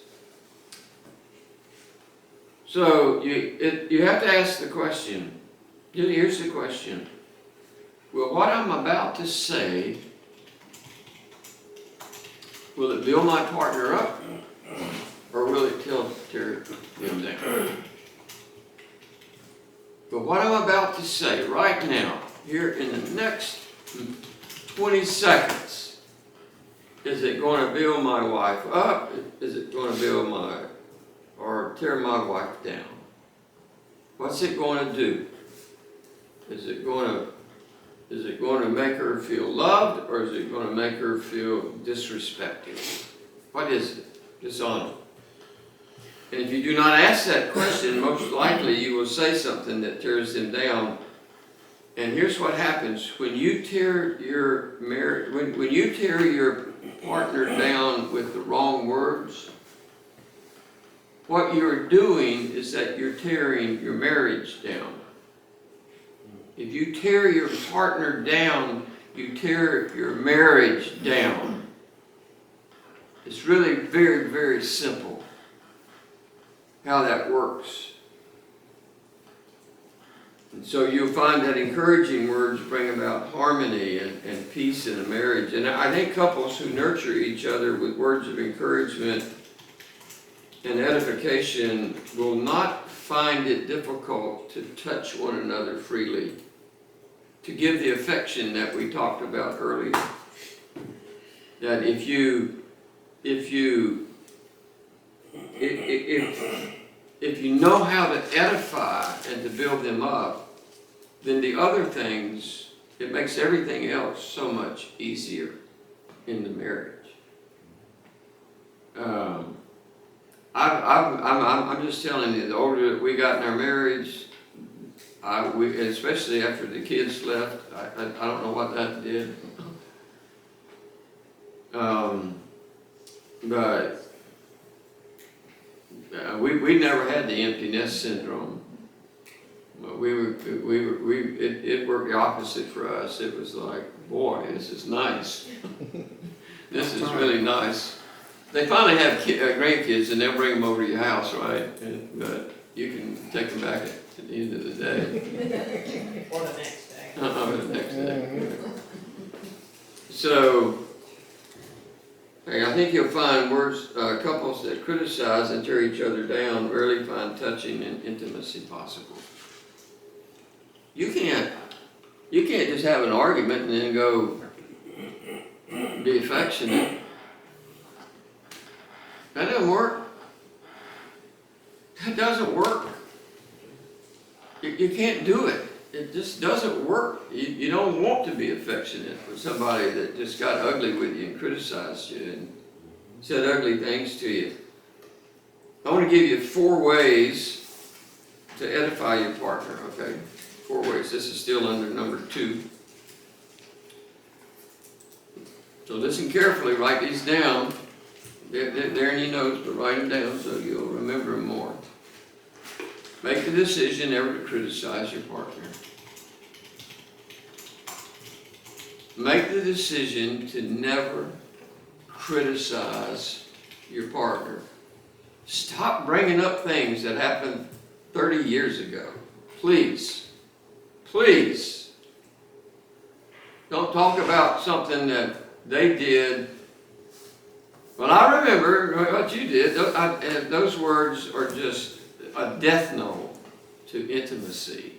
So you have to ask the question. Here's the question. Will what I'm about to say, will it build my partner up, or will it tear him down? But what I'm about to say right now, here in the next 20 seconds, is it going to build my wife up? Is it going to or tear my wife down? What's it going to do? Is it going to make her feel loved, or is it going to make her feel disrespected? What is it? Dishonored. And if you do not ask that question, most likely you will say something that tears them down. And here's what happens when you tear your when you tear your partner down with the wrong words. What you're doing is that you're tearing your marriage down. If you tear your partner down, you tear your marriage down. It's really very, very simple how that works. And so you'll find that encouraging words bring about harmony and peace in a marriage. And I think couples who nurture each other with words of encouragement and edification will not find it difficult to touch one another freely, to give the affection that we talked about earlier. That if you know how to edify and to build them up, then the other things, it makes everything else so much easier in the marriage. I'm just telling you, the older that we got in our marriage, especially after the kids left, I don't know what that did. But we never had the empty nest syndrome. It worked the opposite for us. It was like, boy, this is nice. This is really nice. They finally have grandkids, and they'll bring them over to your house, right? But you can take them back at the end of the day. Or the next day. The next day. So, hey, I think you'll find couples that criticize and tear each other down rarely find touching and intimacy possible. You can't just have an argument and then go be affectionate. That doesn't work. That doesn't work. You can't do it. It just doesn't work. You don't want to be affectionate with somebody that just got ugly with you and criticized you and said ugly things to you. I want to give you 4 ways to edify your partner, okay? 4 ways. This is still under number 2. So listen carefully, write these down. They're in your notes, but write them down so you'll remember them more. Make the decision never to criticize your partner. Make the decision to never criticize your partner. Stop bringing up things that happened 30 years ago. Please. Please. Don't talk about something that they did. Well, I remember what you did. Those words are just a death knell to intimacy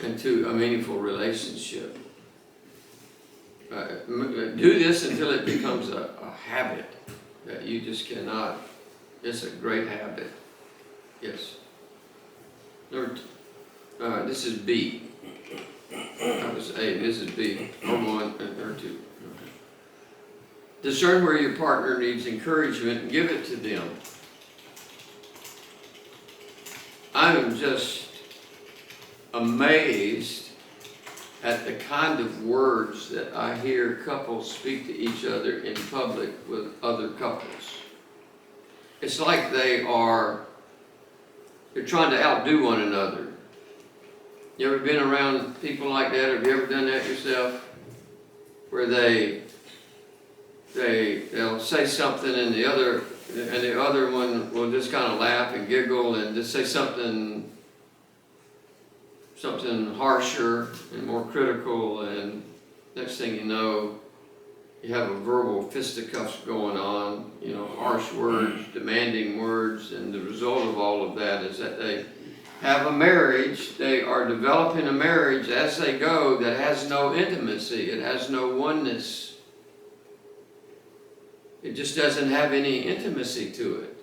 and to a meaningful relationship. Do this until it becomes a habit that you just cannot. It's a great habit. Yes. This is B. That was A. This is B. Or 1 or 2. Discern where your partner needs encouragement and give it to them. I am just amazed at the kind of words that I hear couples speak to each other in public with other couples. It's like they're trying to outdo one another. You ever been around people like that? Have you ever done that yourself? Where they'll say something and the other one will just kind of laugh and giggle and just say something harsher and more critical, and next thing you know, you have a verbal fisticuffs going on, harsh words, demanding words, and the result of all of that is that they have a marriage, they are developing a marriage as they go that has no intimacy, it has no oneness. It just doesn't have any intimacy to it.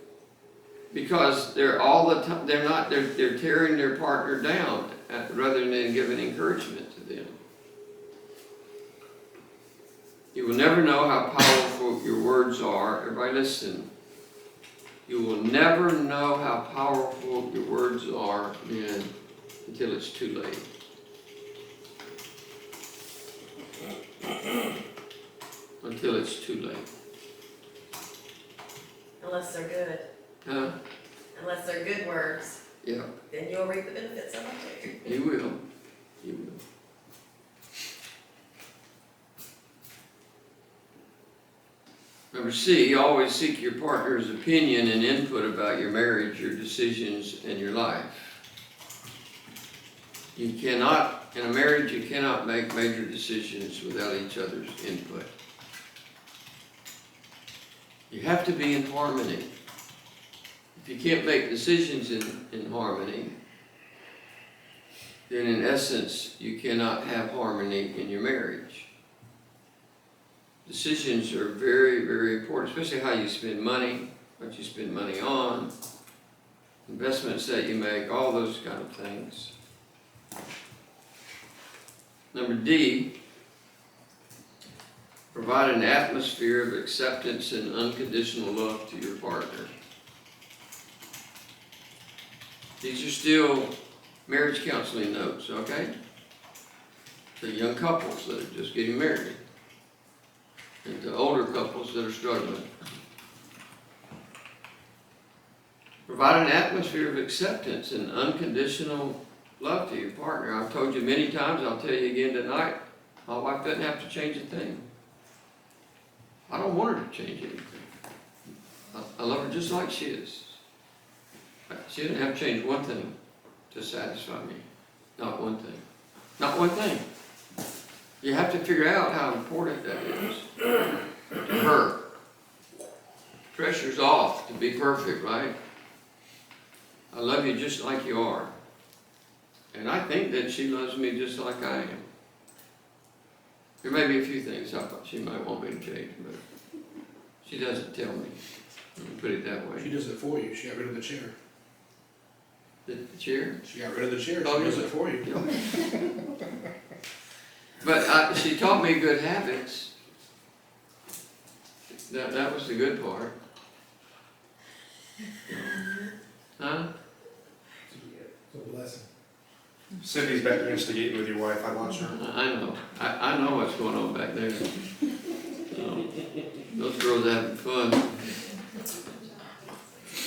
Because they're tearing their partner down rather than giving encouragement to them. You will never know how powerful your words are. Everybody listen. You will never know how powerful your words are then until it's too late. Until it's too late. Unless they're good, Huh? unless they're good words, Yeah, then you'll reap the benefits of them too. you will. You will. Number C, always seek your partner's opinion and input about your marriage, your decisions, and your life. You cannot, in a marriage, you cannot make major decisions without each other's input. You have to be in harmony. If you can't make decisions in harmony, then in essence, you cannot have harmony in your marriage. Decisions are very, very important, especially how you spend money, what you spend money on, investments that you make, all those kind of things. Number D, provide an atmosphere of acceptance and unconditional love to your partner. These are still marriage counseling notes, okay? To young couples that are just getting married, and to older couples that are struggling. Provide an atmosphere of acceptance and unconditional love to your partner. I've told you many times, I'll tell you again tonight, my wife doesn't have to change a thing. I don't want her to change anything. I love her just like she is. She doesn't have to change one thing to satisfy me. Not one thing. Not one thing. You have to figure out how important that is to her. Pressure's off to be perfect, right? I love you just like you are. And I think that she loves me just like I am. There may be a few things I thought she might want me to change, but she doesn't tell me. Let me put it that She way. does it for you. She got rid of the chair. The chair? She got rid of the chair. Oh, She does yeah. it for you. But she taught me good habits. That was the good part. Huh? It's a blessing. Cindy's back there instigating with your wife. I watch her. I know. I know what's going on back there. Those girls are having fun.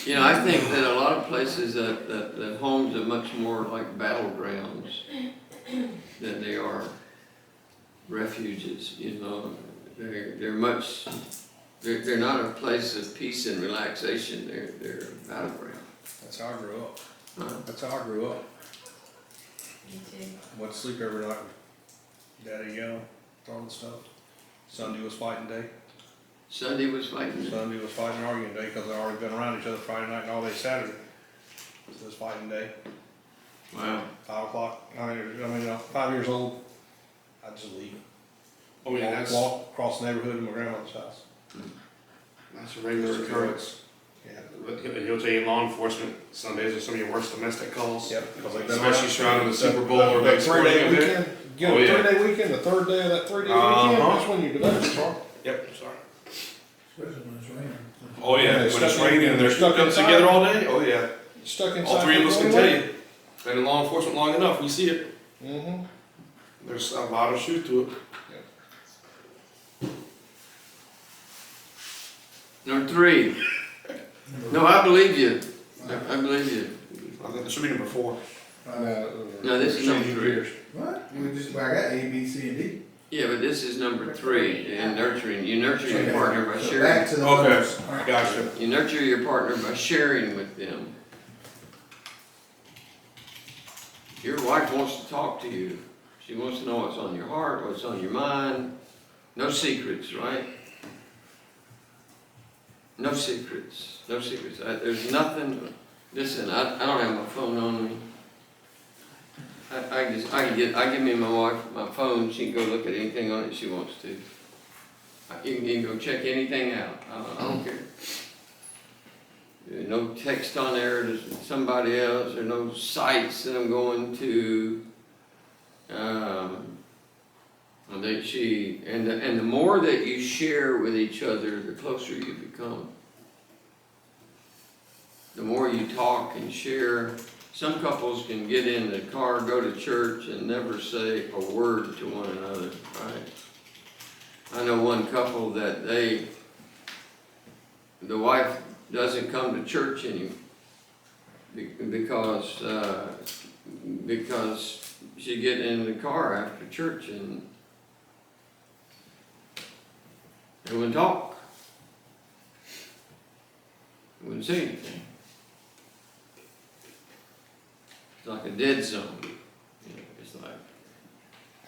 You know, I think that a lot of places that homes are much more like battlegrounds than they are refuges, you know. They're not a place of peace and relaxation. They're a battleground. That's how I grew up. Huh? That's how I grew up. Me too. Went to sleep every night with Daddy yelling, all the stuff. Sunday was fighting day. Sunday was fighting. Sunday was fighting and arguing day because they already been around each other Friday night and all day Saturday. So it was fighting day. Wow. 5 o'clock. I mean, 5 years old. I'd just leave. Oh yeah, that's Walk across the neighborhood to my grandmother's house. that's a regular occurrence. Yeah. But he'll tell you law enforcement Sundays are some of your worst domestic calls. Yep. Because they've been Especially around. surrounding the Super Bowl or that big sporting 3-day event. weekend. Get Oh, a yeah. 3-day weekend, the third day of that 3-day Uh-huh. weekend, that's when you develop it, Carl. Yep. Sorry. Especially when it's raining. Oh yeah. Yeah, When it's stuck in- raining and they're stuck stuck up inside. together all day. Oh yeah. Stuck inside. All three of us can tell you. Been in law enforcement long enough. We see it. Mm-hmm. There's a lot of truth to it. Number 3. No, I believe you. I believe you. I think there should be number 4. No, this is number 3. years. What? I got A, B, C, and D. Yeah, but this is number 3, and nurturing. You nurture your partner by So sharing. back to the Okay. numbers. All right. Gotcha. You nurture your partner by sharing with them. Your wife wants to talk to you. She wants to know what's on your heart, what's on your mind. No secrets, right? No secrets. No secrets. There's nothing. Listen, I don't have my phone on me. I give me my wife my phone. She can go look at anything on it she wants to. You can go check anything out. I don't care. There's no text on there to somebody else. There's no sites that I'm going to. And the more that you share with each other, the closer you become. the more you talk and share. Some couples can get in the car, go to church, and never say a word to one another, right? I know one couple that the wife doesn't come to church anymore because she get in the car after church and they wouldn't talk. They wouldn't say anything. It's like a dead zone. You know, it's like,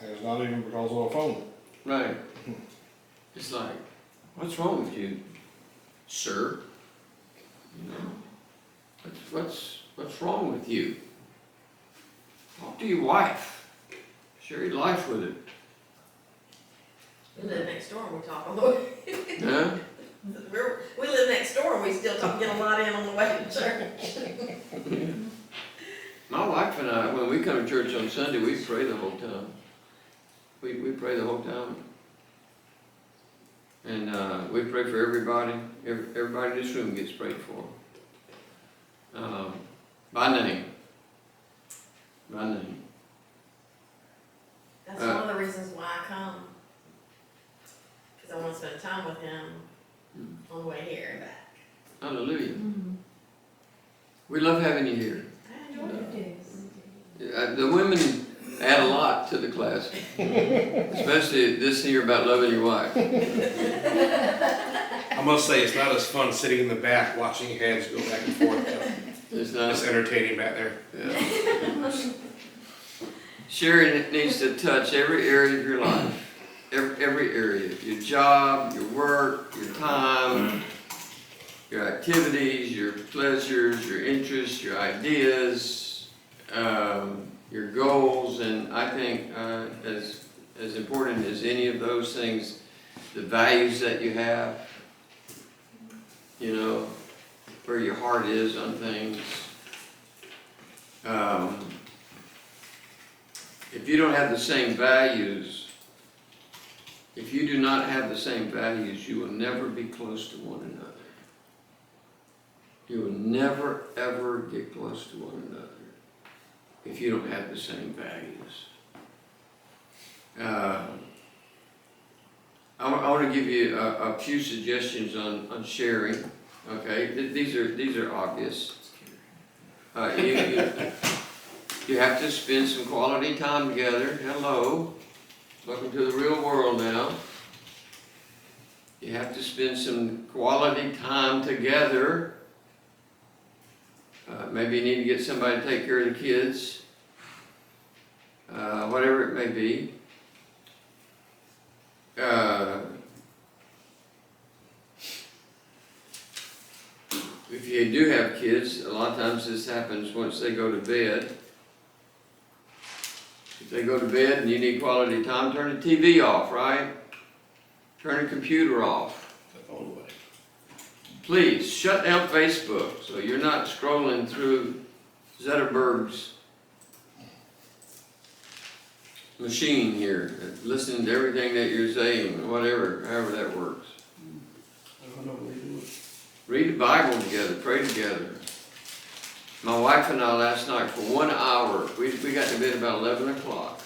And it's not even because of a phone. right. It's like, what's wrong with you, sir? You know, what's wrong with you? Talk to your wife. Share your life with her. We live next door and we talk on the way. Huh? We live next door and we still talk, get a lot in on the way to church. My wife and I, when we come to church on Sunday, we pray the whole time. We pray the whole time. And we pray for everybody. Everybody in this room gets prayed for. By name. By name. That's one of the reasons why I come. Because I want to spend time with him on the way here and back. Hallelujah. We love having you here. I enjoy it. The women add a lot to the class, especially this here about loving your wife. I must say, it's not as fun sitting in the back watching heads go back and forth. It's not. It's entertaining back there. Yeah. Sharing needs to touch every area of your life. Every area. Your job, your work, your time, your activities, your pleasures, your interests, your ideas, your goals, and I think as important as any of those things, the values that you have, you know, where your heart is on things. If you don't have the same values, if you do not have the same values, you will never be close to one another. You will never, ever get close to one another if you don't have the same values. I want to give you a few suggestions on sharing. Okay, these are obvious. You have to spend some quality time together. Hello, welcome to the real world now. You have to spend some quality time together. Maybe you need to get somebody to take care of the kids. Whatever it may be. If you do have kids, a lot of times this happens once they go to bed. If they go to bed and you need quality time, turn the TV off, right? Turn the computer off. The phone away. Please, shut down Facebook so you're not scrolling through Zetterberg's machine here, listening to everything that you're saying, whatever, however that works. I don't know what they do. Read the Bible together, pray together. My wife and I last night for 1 hour, we got to bed about 11 o'clock.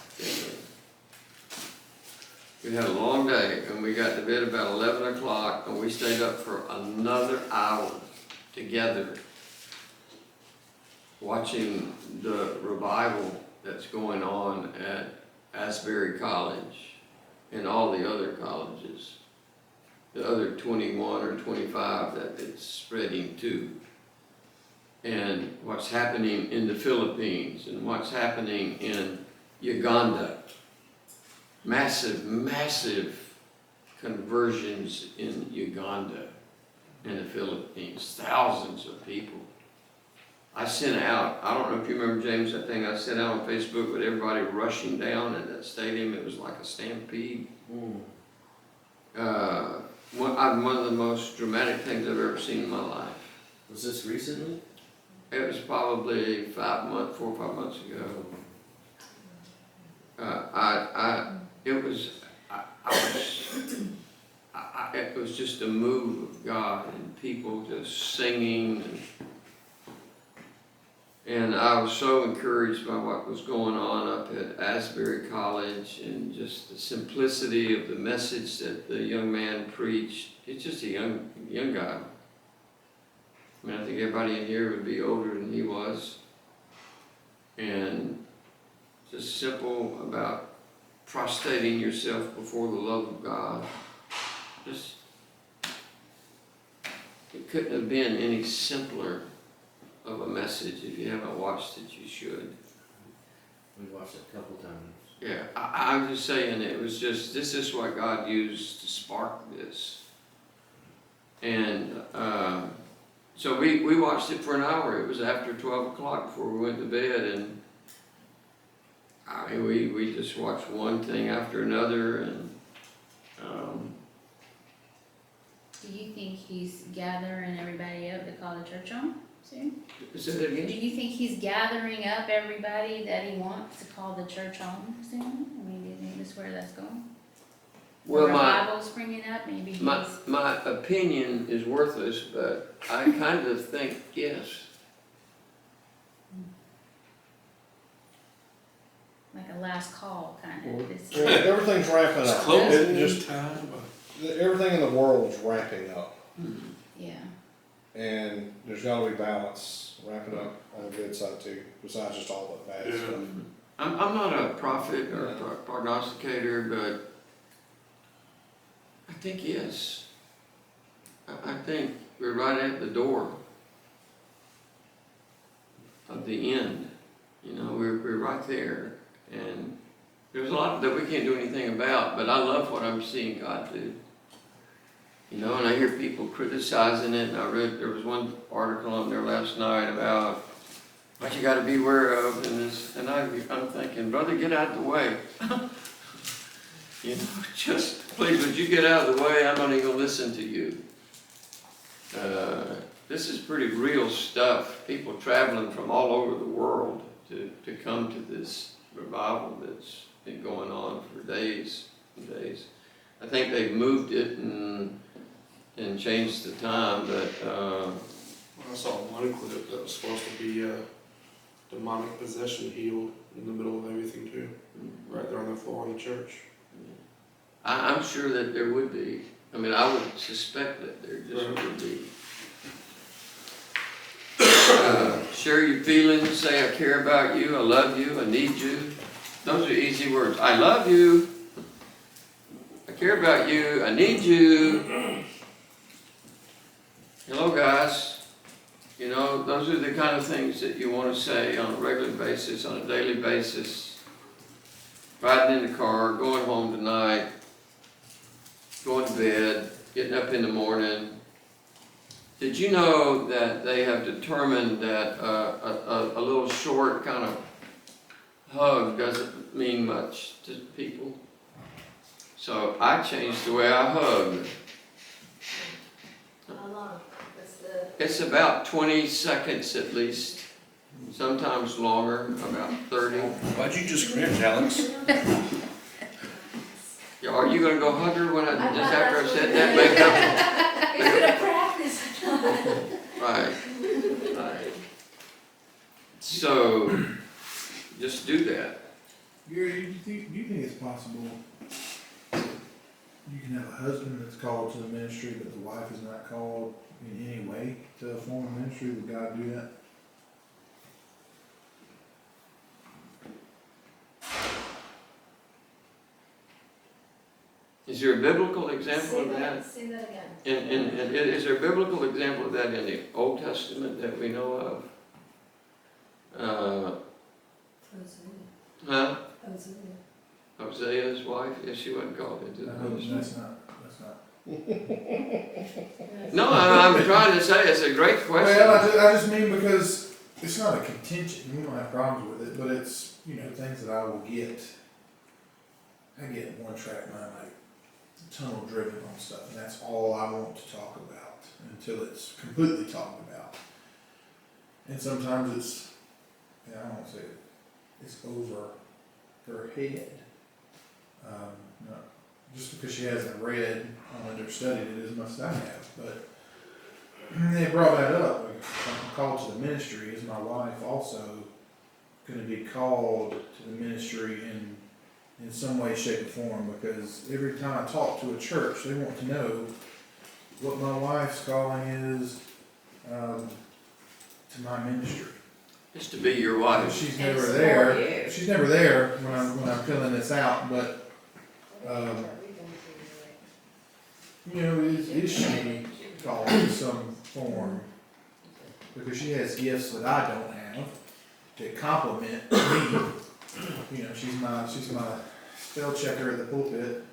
We had a long day and we got to bed about 11 o'clock and we stayed up for another hour together watching the revival that's going on at Asbury College and all the other colleges, the other 21 or 25 that it's spreading to, and what's happening in the Philippines and what's happening in Uganda. Massive, massive conversions in Uganda and the Philippines, thousands of people. I sent out, I don't know if you remember, James, that thing I sent out on Facebook with everybody rushing down at that stadium. It was like a stampede. One of the most dramatic things I've ever seen in my life. Was this recently? It was probably 4 or 5 months ago. It was just a move of God and people just singing. And And I was so encouraged by what was going on up at Asbury College and just the simplicity of the message that the young man preached. He's just a young guy. I mean, I think everybody in here would be older than he was. And just simple about prostrating yourself before the love of God. Just, it couldn't have been any simpler of a message. If you haven't watched it, you should. We watched it a couple times. Yeah, I'm just saying, it was just, this is what God used to spark this. And so we watched it for an hour. It was after 12 o'clock before we went to bed, and I mean, we just watched one thing after another, and Do you think he's gathering everybody up to call the church home soon? say that Do again? you think he's gathering up everybody that he wants to call the church home soon? I mean, do you think that's where that's going? Well, Revival springing up, maybe he's. my opinion is worthless, but I kind of think yes. Like a last call, kind Well, of. It's- yeah, everything's ramping It's up. closing It just time, but everything in the world's ramping up, Yeah. and there's got to be balance, ramping up on the good side too, besides just all the bad Yeah. stuff. I'm not a prophet or a prognosticator, but I think yes. I think we're right at the door of the end. You know, we're right there, and there's a lot that we can't do anything about, but I love what I'm seeing God do. You know, and I hear people criticizing it, and I read, there was one article on there last night about what you gotta be aware of, and I'm thinking, brother, get out of the way. You know, just, please, would you get out of the way? I'm not even gonna listen to you. This is pretty real stuff. People traveling from all over the world to come to this revival that's been going on for days and days. I think they've moved it and changed the time, but I saw one clip that was supposed to be demonic possession healed in the middle of everything too, right there on the floor in the church. I'm sure that there would be. I mean, I would suspect that there just would be. Share your feelings, say I care about you, I love you, I need you. Those are easy words. I love you, I care about you, I need you. Hello guys. You know, those are the kind of things that you want to say on a regular basis, on a daily basis. Riding in the car, going home tonight, going to bed, getting up in the morning. Did you know that they have determined that a little short kind of hug doesn't mean much to people? So I changed the way I hug. How long? What's the? It's about 20 seconds at least, sometimes longer, about 30. Why'd you just cringe, Alex? Yeah, are you gonna go hug her when just after I said that, make up? It's gonna practice. Right. So, just do that. Gary, do you think it's possible you can have a husband that's called to the ministry, but the wife is not called in any way to a form of ministry? Would God do that? Is there a biblical example of that? Say that again. And is there a biblical example of that in the Old Testament that we know of? Huh? Hosea's wife? Yes, she wasn't called into the ministry. That's not. No, I'm trying to say it's a great question. Well, I just mean because it's not a contention. We don't have problems with it, but it's, you know, things that I will get. I get one track mind, like tunnel driven on stuff, and that's all I want to talk about until it's completely talked about. And sometimes it's, I don't want to say it, it's over her head. No, just because she hasn't read or studied it as much as I have, but they brought that up, I'm called to the ministry, is my wife also gonna be called to the ministry in some way, shape, or form? Because every time I talk to a church, they want to know what my wife's calling is, to my ministry. It's to be your wife. She's And never it's for there, you. she's never there when I'm filling this out, but, you know, is she called in some form? Because she has gifts that I don't have that complement me. You know, she's my spell checker at the pulpit.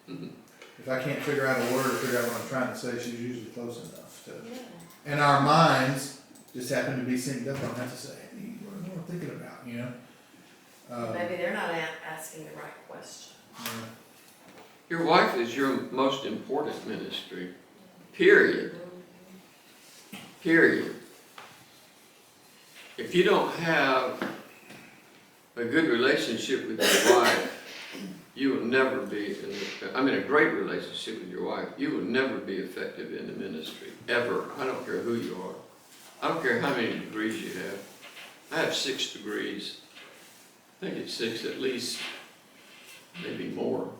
If I can't figure out a word or figure out what I'm trying to say, she's usually close enough to. And our minds just happen to be synced up on that to say, hey, what am I thinking about, you know? Maybe they're not asking the right question. Yeah. Your wife is your most important ministry, period. Period. If you don't have a good relationship with your wife, you will never be, a great relationship with your wife, you will never be effective in the ministry, ever. I don't care who you are. I don't care how many degrees you have. I have 6 degrees. I think it's 6 at least, maybe more.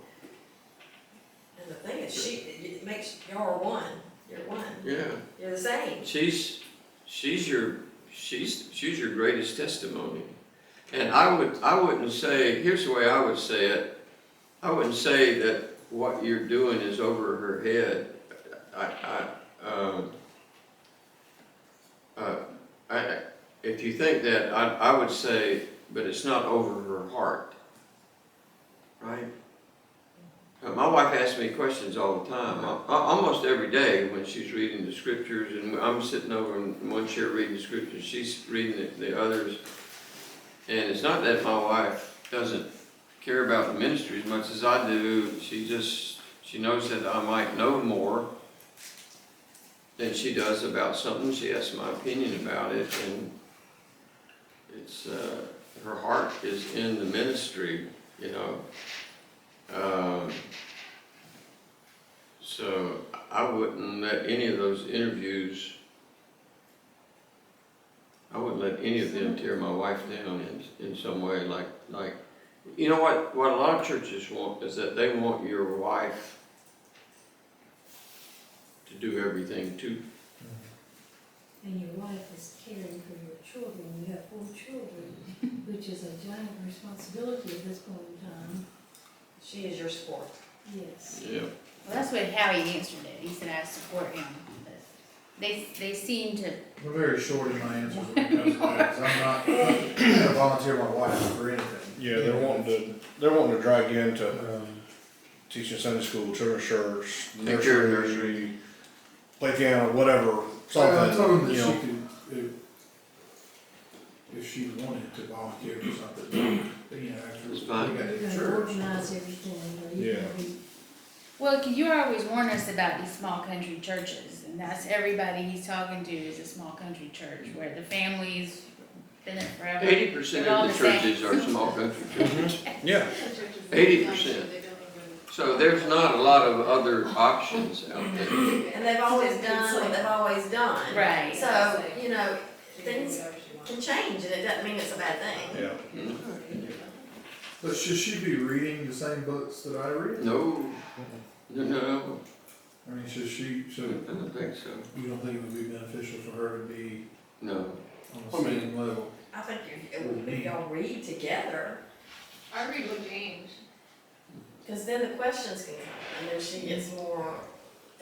And the thing is, it makes, y'all are one, you're one, Yeah. you're the same. She's your greatest testimony. And I wouldn't say, here's the way I would say it. I wouldn't say that what you're doing is over her head. If you think that, I would say, but it's not over her heart, right? My wife asks me questions all the time, almost every day when she's reading the scriptures, and I'm sitting over in one chair reading the scriptures, she's reading the others. And it's not that my wife doesn't care about the ministry as much as I do. She knows that I might know more than she does about something. She asks my opinion about it, and it's her heart is in the ministry, you know. So I wouldn't let any of those interviews, I wouldn't let any of them tear my wife down in some way. Like, you know what a lot of churches want is that they want your wife to do everything too. And your wife is caring for your children, you have 4 children, which is a giant responsibility at this point in time. She is your sport. Yes. Yeah. Well, that's what Howie answered it. He said I support him. But they seem to. I'm very short in my answers when it comes to that, 'cause I'm not gonna volunteer my wife for anything. Yeah, they're wanting to drag you into teaching Sunday school, children's church, Take care of nursery, play piano, whatever, So I told something, him that you she know. could, if she wanted to volunteer for something, you know, after It's fine. we got You're to gonna church. organize everything, or you're Yeah. gonna be. Well, 'cause you always warn us about these small country churches, and that's everybody he's talking to is a small country church where the family's been there forever. 80% They're all of the the same. churches are small country churches. Yeah. 80%. So there's not a lot of other options out there. And they've always done what they've always done. Right. So, you know, things can change, and it doesn't mean it's a bad thing. Yeah. But should she be reading the same books that I read? No, no, I mean, should she, I don't think so. you don't think it would be beneficial for her to be No. on the same level? I think if y'all read together, I read with James. because then the questions can come, and then she gets more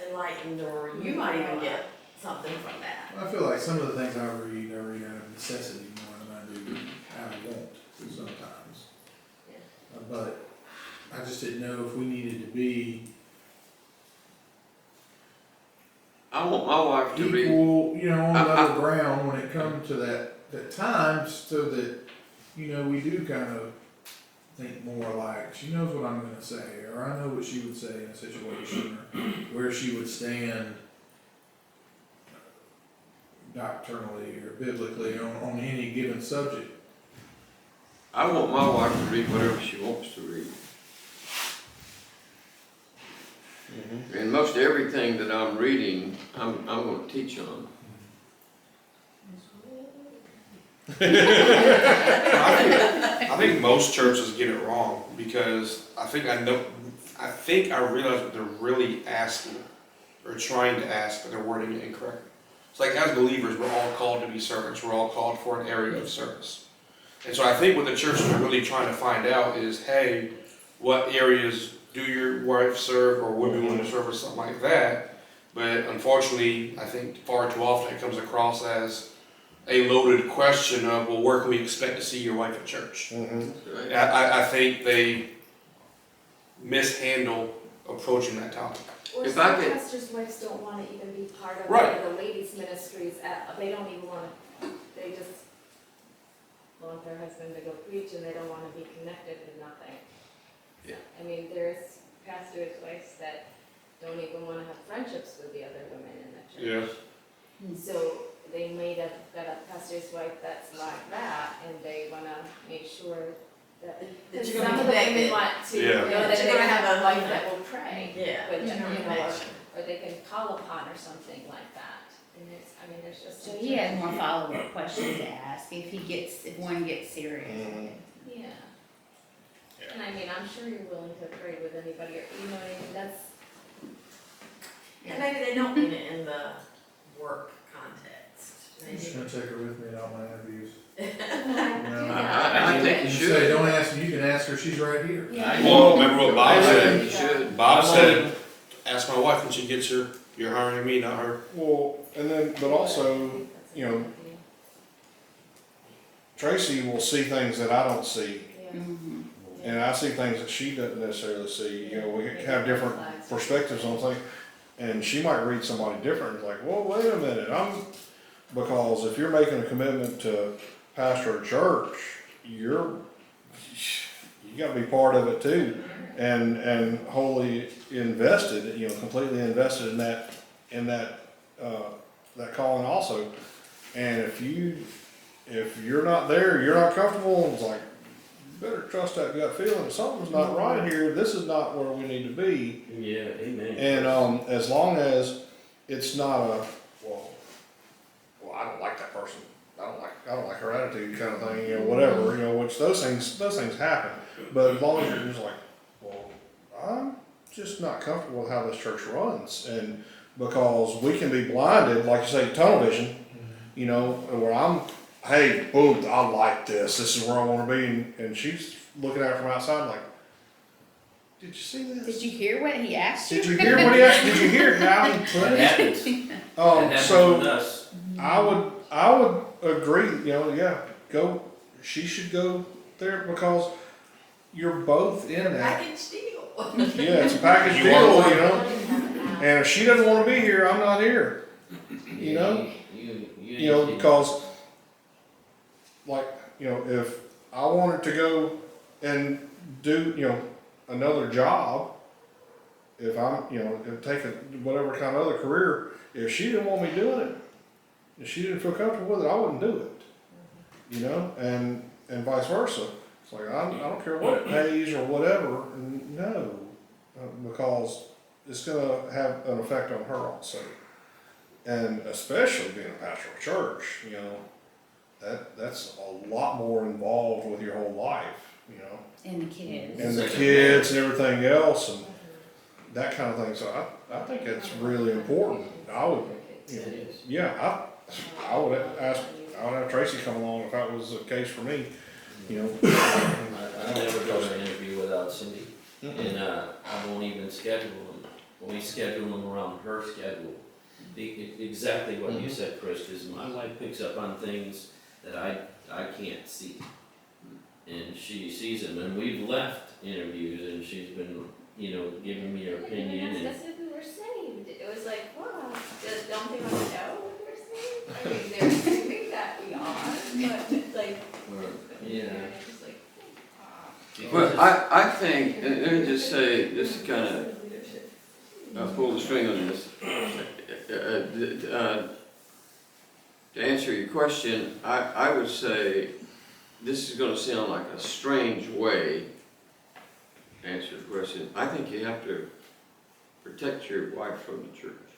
enlightened, or you might even get something from that. I feel like some of the things I read out of necessity more than I do out of want sometimes. But I just didn't know if we needed to be I want my wife to read. equal, you know, on I- level ground when it comes to that time, so that, you know, we do kind of think more like, she knows what I'm gonna say, or I know what she would say in a situation, or where she would stand doctrinally or biblically on any given subject. I want my wife to read whatever she wants to read. And most everything that I'm reading, I'm gonna teach on. I think most churches get it wrong because I think I realize what they're really asking or trying to ask, but they're wording it incorrectly. It's like as believers, we're all called to be servants. We're all called for an area of service. And so I think what the churches are really trying to find out is, hey, what areas do your wife serve or women want to serve or something like that. But unfortunately, I think far too often it comes across as a loaded question of, well, where can we expect to see your wife at church? Mm-hmm. I think they mishandle approaching that topic. Or If some I could- pastors' wives don't wanna even be part of Right. one of the ladies' ministries, they don't even wanna, they just want their husband to go preach and they don't wanna be connected to nothing. Yeah. I mean, there's pastors' wives that don't even wanna have friendships with the other women in the church. So they made got a pastor's wife that's like that, and they wanna make sure that, That because you're some gonna of be the women connected. want to Yeah. know that That they you're gonna have have a a- wife that will pray. Yeah. With You're them, gonna you be know, connection. or they can call upon or something like that. And it's, I mean, there's just. So he has more follow-up questions to ask if one gets serious. Yeah. And I mean, I'm sure you're willing to pray with anybody, or, you know what I mean, that's. And maybe they don't mean it in the work context. I'm just Maybe. gonna take her with me in all my interviews. I You think you say, should. don't ask me, you can ask her, she's right here. Yeah. Well, remember what Bob I said? think you should. Bob said, ask my wife when she gets here. You're hiring me, not her. Well, and then, but also, you know, Tracy will see things that I don't see, Mhm. and I see things that she doesn't necessarily see. You know, we have different perspectives on things, and she might read somebody different. It's like, well, wait a minute, because if you're making a commitment to pastor a church, you gotta be part of it too, and wholly invested, you know, completely invested in that that calling also. And if you're not there, you're not comfortable, it's like, you better trust that gut feeling, something's not right here, this is not where we need to be. Yeah, amen. And, as long as it's not well, I don't like that person, I don't like her attitude kind of thing, you know, whatever, you know, which those things happen. But as long as you're just like, well, I'm just not comfortable with how this church runs, and because we can be blinded, like you say, tunnel vision, you know, where hey, boom, I like this is where I wanna be, and she's looking at it from outside like, did you see this? Did you hear what he asked you? Did you hear what he asked? Did you hear how he put That it? happens. That happens So with us. I would agree, you know, she should go there because you're both in that. Package deal. Yeah, it's a package You deal, want you know, and if she doesn't wanna be here, I'm not here, you know? You know, because, like, you know, if I wanted to go and do, you know, another job, if I'm, you know, take whatever kind of other career, if she didn't want me doing it, if she didn't feel comfortable with it, I wouldn't do it, you know, and vice versa. It's like, I don't care what it pays or whatever, no, because it's gonna have an effect on her also. And especially being a pastor of church, you know, that's a lot more involved with your whole life, you know, And the kids. and the kids and everything else and that kind of thing. So I think it's really important. I would, you know, yeah, I would have Tracy come along if that was the case for me, you know. I never go to an interview without Cindy, and I won't even schedule them. We schedule them around her schedule. Exactly what you said, Chris, because my wife picks up on things that I can't see, and she sees them. And we've left interviews, and she's been, you know, giving me her opinion. They asked us if we were saved. It was like, wow, don't they want to know if we're saved? I mean, they're assuming that we are, but it's like. Yeah. It's just like, Well, I think, and let me just say, just to kind of pull the string on this. To answer your question, I would say, this is gonna sound like a strange way to answer the question. I think you have to protect your wife from the church.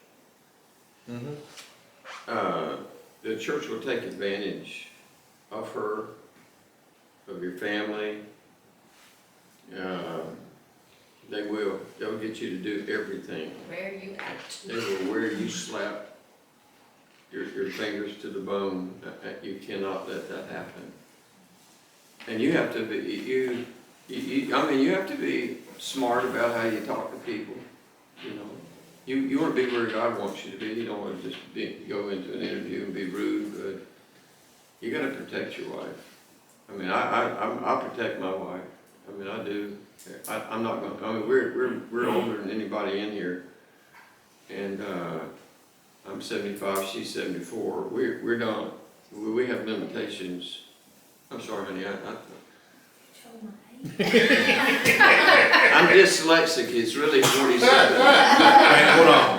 Mm-hmm. The church will take advantage of her, of your family. They will. They'll get you to do everything. Where you at? They will wear you slap your fingers to the bone. You cannot let that happen. And you have to be, you have to be smart about how you talk to people, you know. You want to be where God wants you to be. You don't want to just go into an interview and be rude, but you got to protect your wife. I mean, I protect my wife. I mean, I do. I'm not going to, I mean, we're older than anybody in here. And I'm 75, she's 74. We're done. We have limitations. I'm sorry, honey, I'm dyslexic, it's really 47. Wait, hold on.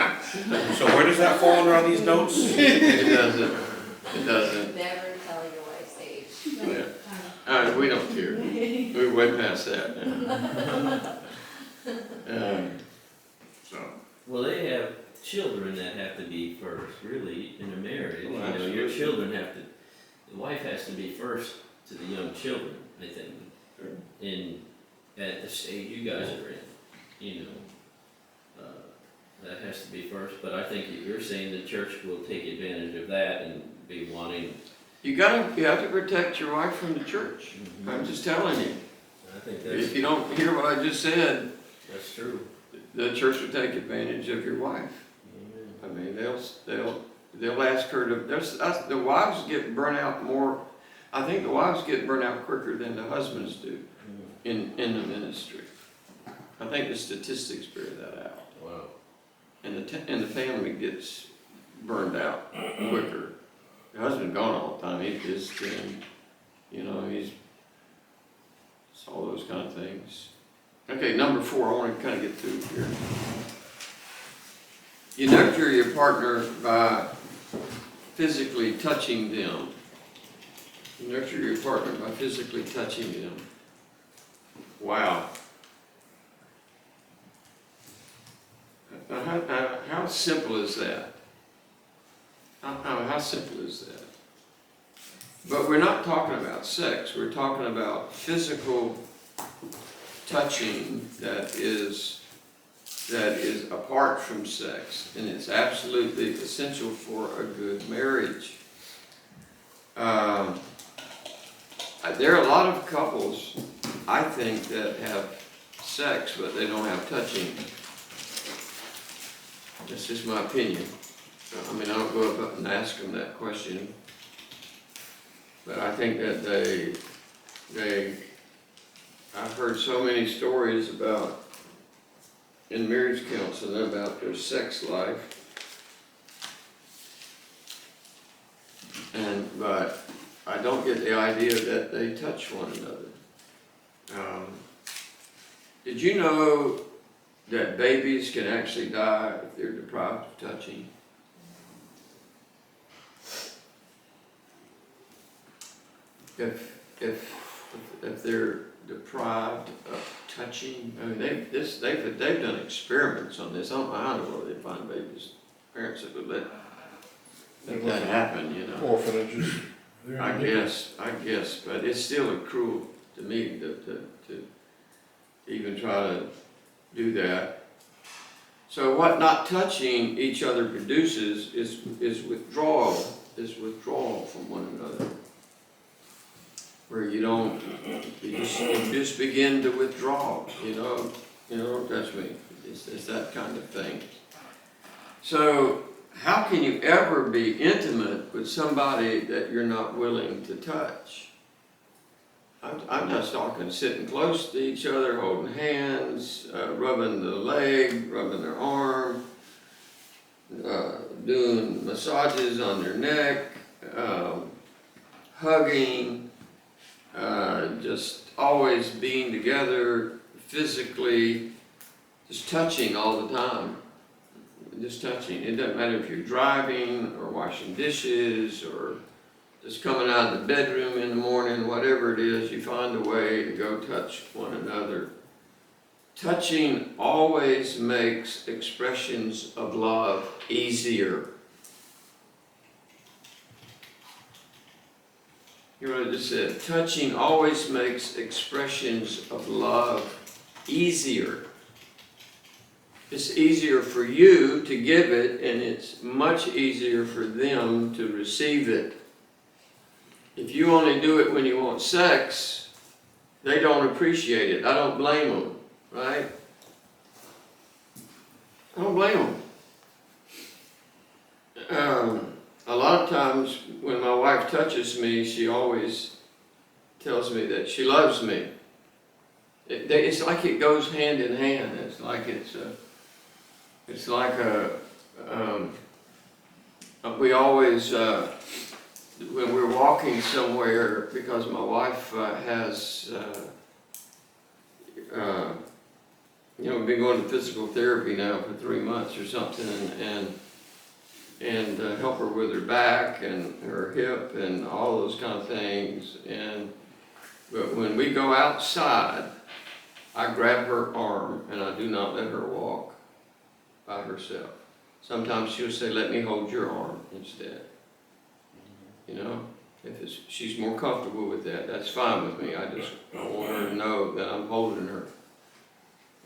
So where does that fall under on these notes? It doesn't. Never tell your wife's age. Yeah. We don't care. We're way past that now. So. Well, they have children that have to be first, really, in a marriage. Well, You know, your absolutely. children have to, the wife has to be first to the young children, I think. Sure. At the stage you guys are in, you know. That has to be first, but I think you're saying the church will take advantage of that and be wanting. You have to protect your wife from the church. I'm just telling you. I think If you don't hear what I just said, that's true. the church will take advantage of your wife. I mean, they'll ask her to, the wives get burnt out more, I think the wives get burnt out quicker than the husbands do in the ministry. I think the statistics bear that out. Wow. And the family gets burned out quicker. The husband's gone all the time, he's just, you know, it's all those kind of things. Okay, number 4, I want to kind of get through here. You nurture your partner by physically touching them. You nurture your partner by physically touching them. Wow. How simple is that? How simple is that? But we're not talking about sex. We're talking about physical touching that is apart from sex, and it's absolutely essential for a good marriage. There are a lot of couples, I think, that have sex, but they don't have touching. That's just my opinion. I mean, I don't go up and ask them that question, but I think that I've heard so many stories about, in marriage counseling, about their sex life, but I don't get the idea that they touch one another. Did you know that babies can actually die if they're deprived of touching? If they're deprived of touching, I mean, they've done experiments on this. I don't know where they find babies, parents that would let that happen, you know. Orphanages. I guess, but it's still cruel to me to even try to do that. So what not touching each other produces is withdrawal from one another. Where you just begin to withdraw, don't touch me. It's that kind of thing. So how can you ever be intimate with somebody that you're not willing to touch? I'm just talking sitting close to each other, holding hands, rubbing the leg, rubbing their arm, doing massages on their neck, hugging, just always being together physically, just touching all the time. Just touching. It doesn't matter if you're driving or washing dishes or just coming out of the bedroom in the morning, whatever it is, you find a way to go touch one another. touching always makes expressions of love easier. You know what I just said? Touching always makes expressions of love easier. It's easier for you to give it, and it's much easier for them to receive it. If you only do it when you want sex, they don't appreciate it. I don't blame them, right? I don't blame them. A lot of times when my wife touches me, she always tells me that she loves me. It's like it goes hand in hand. It's like we always, when we're walking somewhere, because my wife has, been going to physical therapy now for 3 months or something, and help her with her back and her hip and all those kind of things. But when we go outside, I grab her arm and I do not let her walk by herself. Sometimes she'll say, "Let me hold your arm instead." You know, if she's more comfortable with that, that's fine with me. I want her to know that I'm holding her,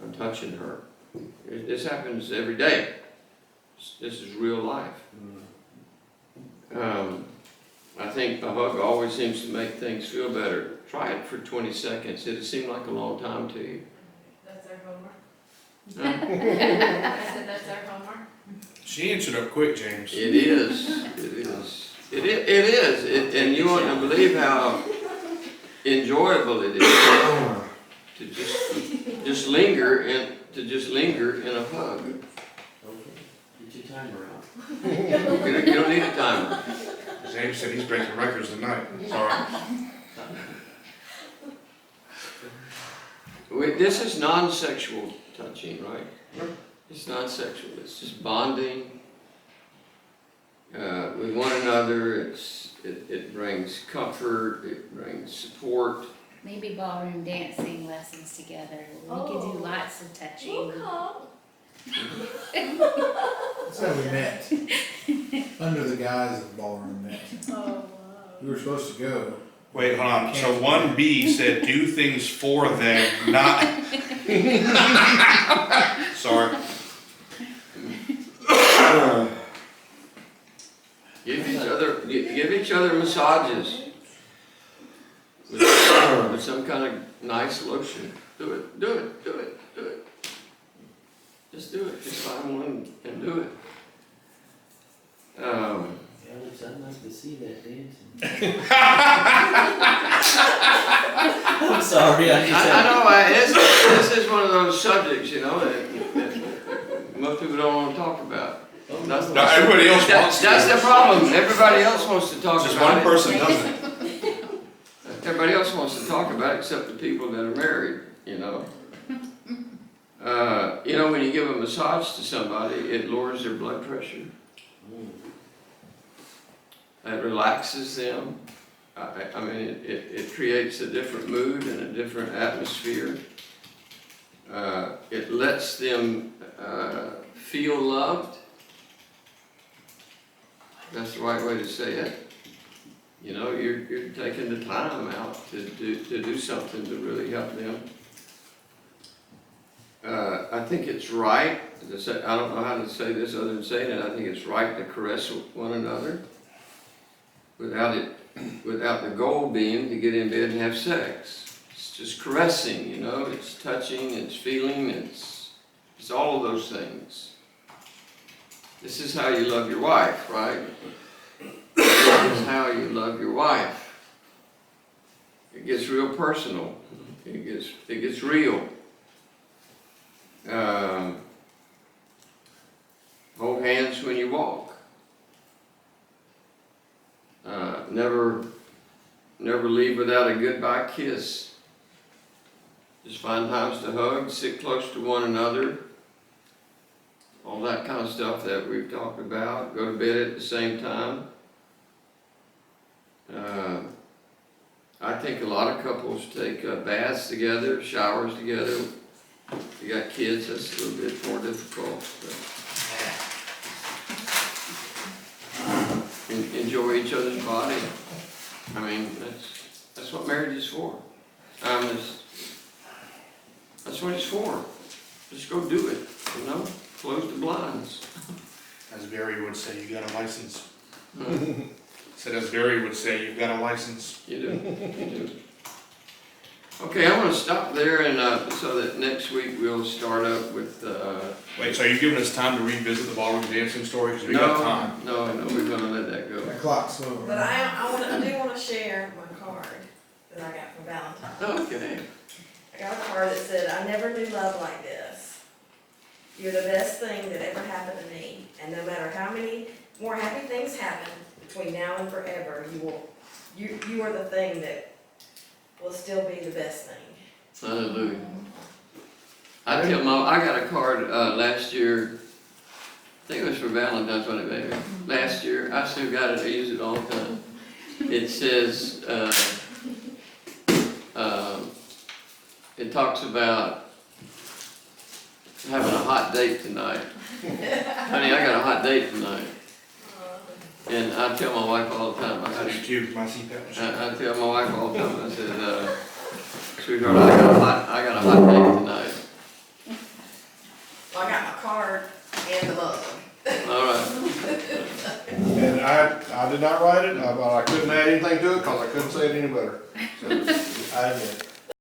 I'm touching her. This happens every day. This is real life. I think a hug always seems to make things feel better. Try it for 20 seconds. It'll seem like a long time to you. That's our homework. Huh? I said that's our homework. She answered up quick, James. It is. It is. It is. And you wouldn't believe how enjoyable it is to just linger in a hug. Okay, get your timer out. You don't need a timer. James said he's breaking records tonight. Sorry. This is non-sexual touching, right? It's not sexual. It's just bonding with one another. It brings comfort. It brings support. Maybe ballroom dancing lessons together. We could do lots of touching. We'll come. That's how we met. Under the guise of ballroom dancing. Oh, wow. We were supposed to go. Wait, hold on. So 1B said do things for them, not. Sorry. Give each other massages with some kind of nice lotion. Do it. Just do it. Just find one and do it. Alex, I'd like to see that dancing. I'm sorry, I know. This is one of those subjects, that most people don't want to talk about. That's everybody else wants to. That's the problem. Everybody else wants to talk Just about one it. person doesn't. Everybody else wants to talk about it except the people that are married, when you give a massage to somebody, it lowers their blood pressure. It relaxes them. It creates a different mood and a different atmosphere. It lets them feel loved. That's the right way to say it. You're taking the time out to do something to really help them. I think it's right. I don't know how to say this other than saying it. I think it's right to caress one another without the goal being to get in bed and have sex. It's just caressing, It's touching, it's feeling, it's all of those things. This is how you love your wife, right? This is how you love your wife. It gets real personal. It gets real. Hold hands when you walk. Never leave without a goodbye kiss. Just find times to hug, sit close to one another. All that kind of stuff that we've talked about. Go to bed at the same time. I think a lot of couples take baths together, showers together, If you got kids, that's a little bit more difficult, but enjoy each other's body. I mean, that's what marriage is for. That's what it's for. Just go do it, you know? Close the blinds. As Barry would say, you got a license. Huh? Said as Barry would say, you've got a license. You do, you do. Okay, I'm gonna stop there and, so that next week we'll start up with, Wait, so you're giving us time to revisit the ballroom dancing story? Because we got time. no, we're gonna let that go. That clock's moving. But I do wanna share my card that I got from Valentine's. Okay. I got a card that said, I never knew love like this. You're the best thing that ever happened to me, and no matter how many more happy things happen between now and forever, you are the thing that will still be the best thing. Hallelujah. I got a card, last year, I think it was for Valentine's, wasn't it, baby? Last year, I still got it, I use it all the time. It says, it talks about having a hot date tonight. Honey, I got a hot date tonight. And I tell my wife all the time, I do too, my CPAP machine. I tell my wife all the time, I said, sweetheart, I got a hot date tonight. Well, I got my card and the mug. All right. And I did not write it, but I couldn't add anything to it because I couldn't say it any better. So, I did.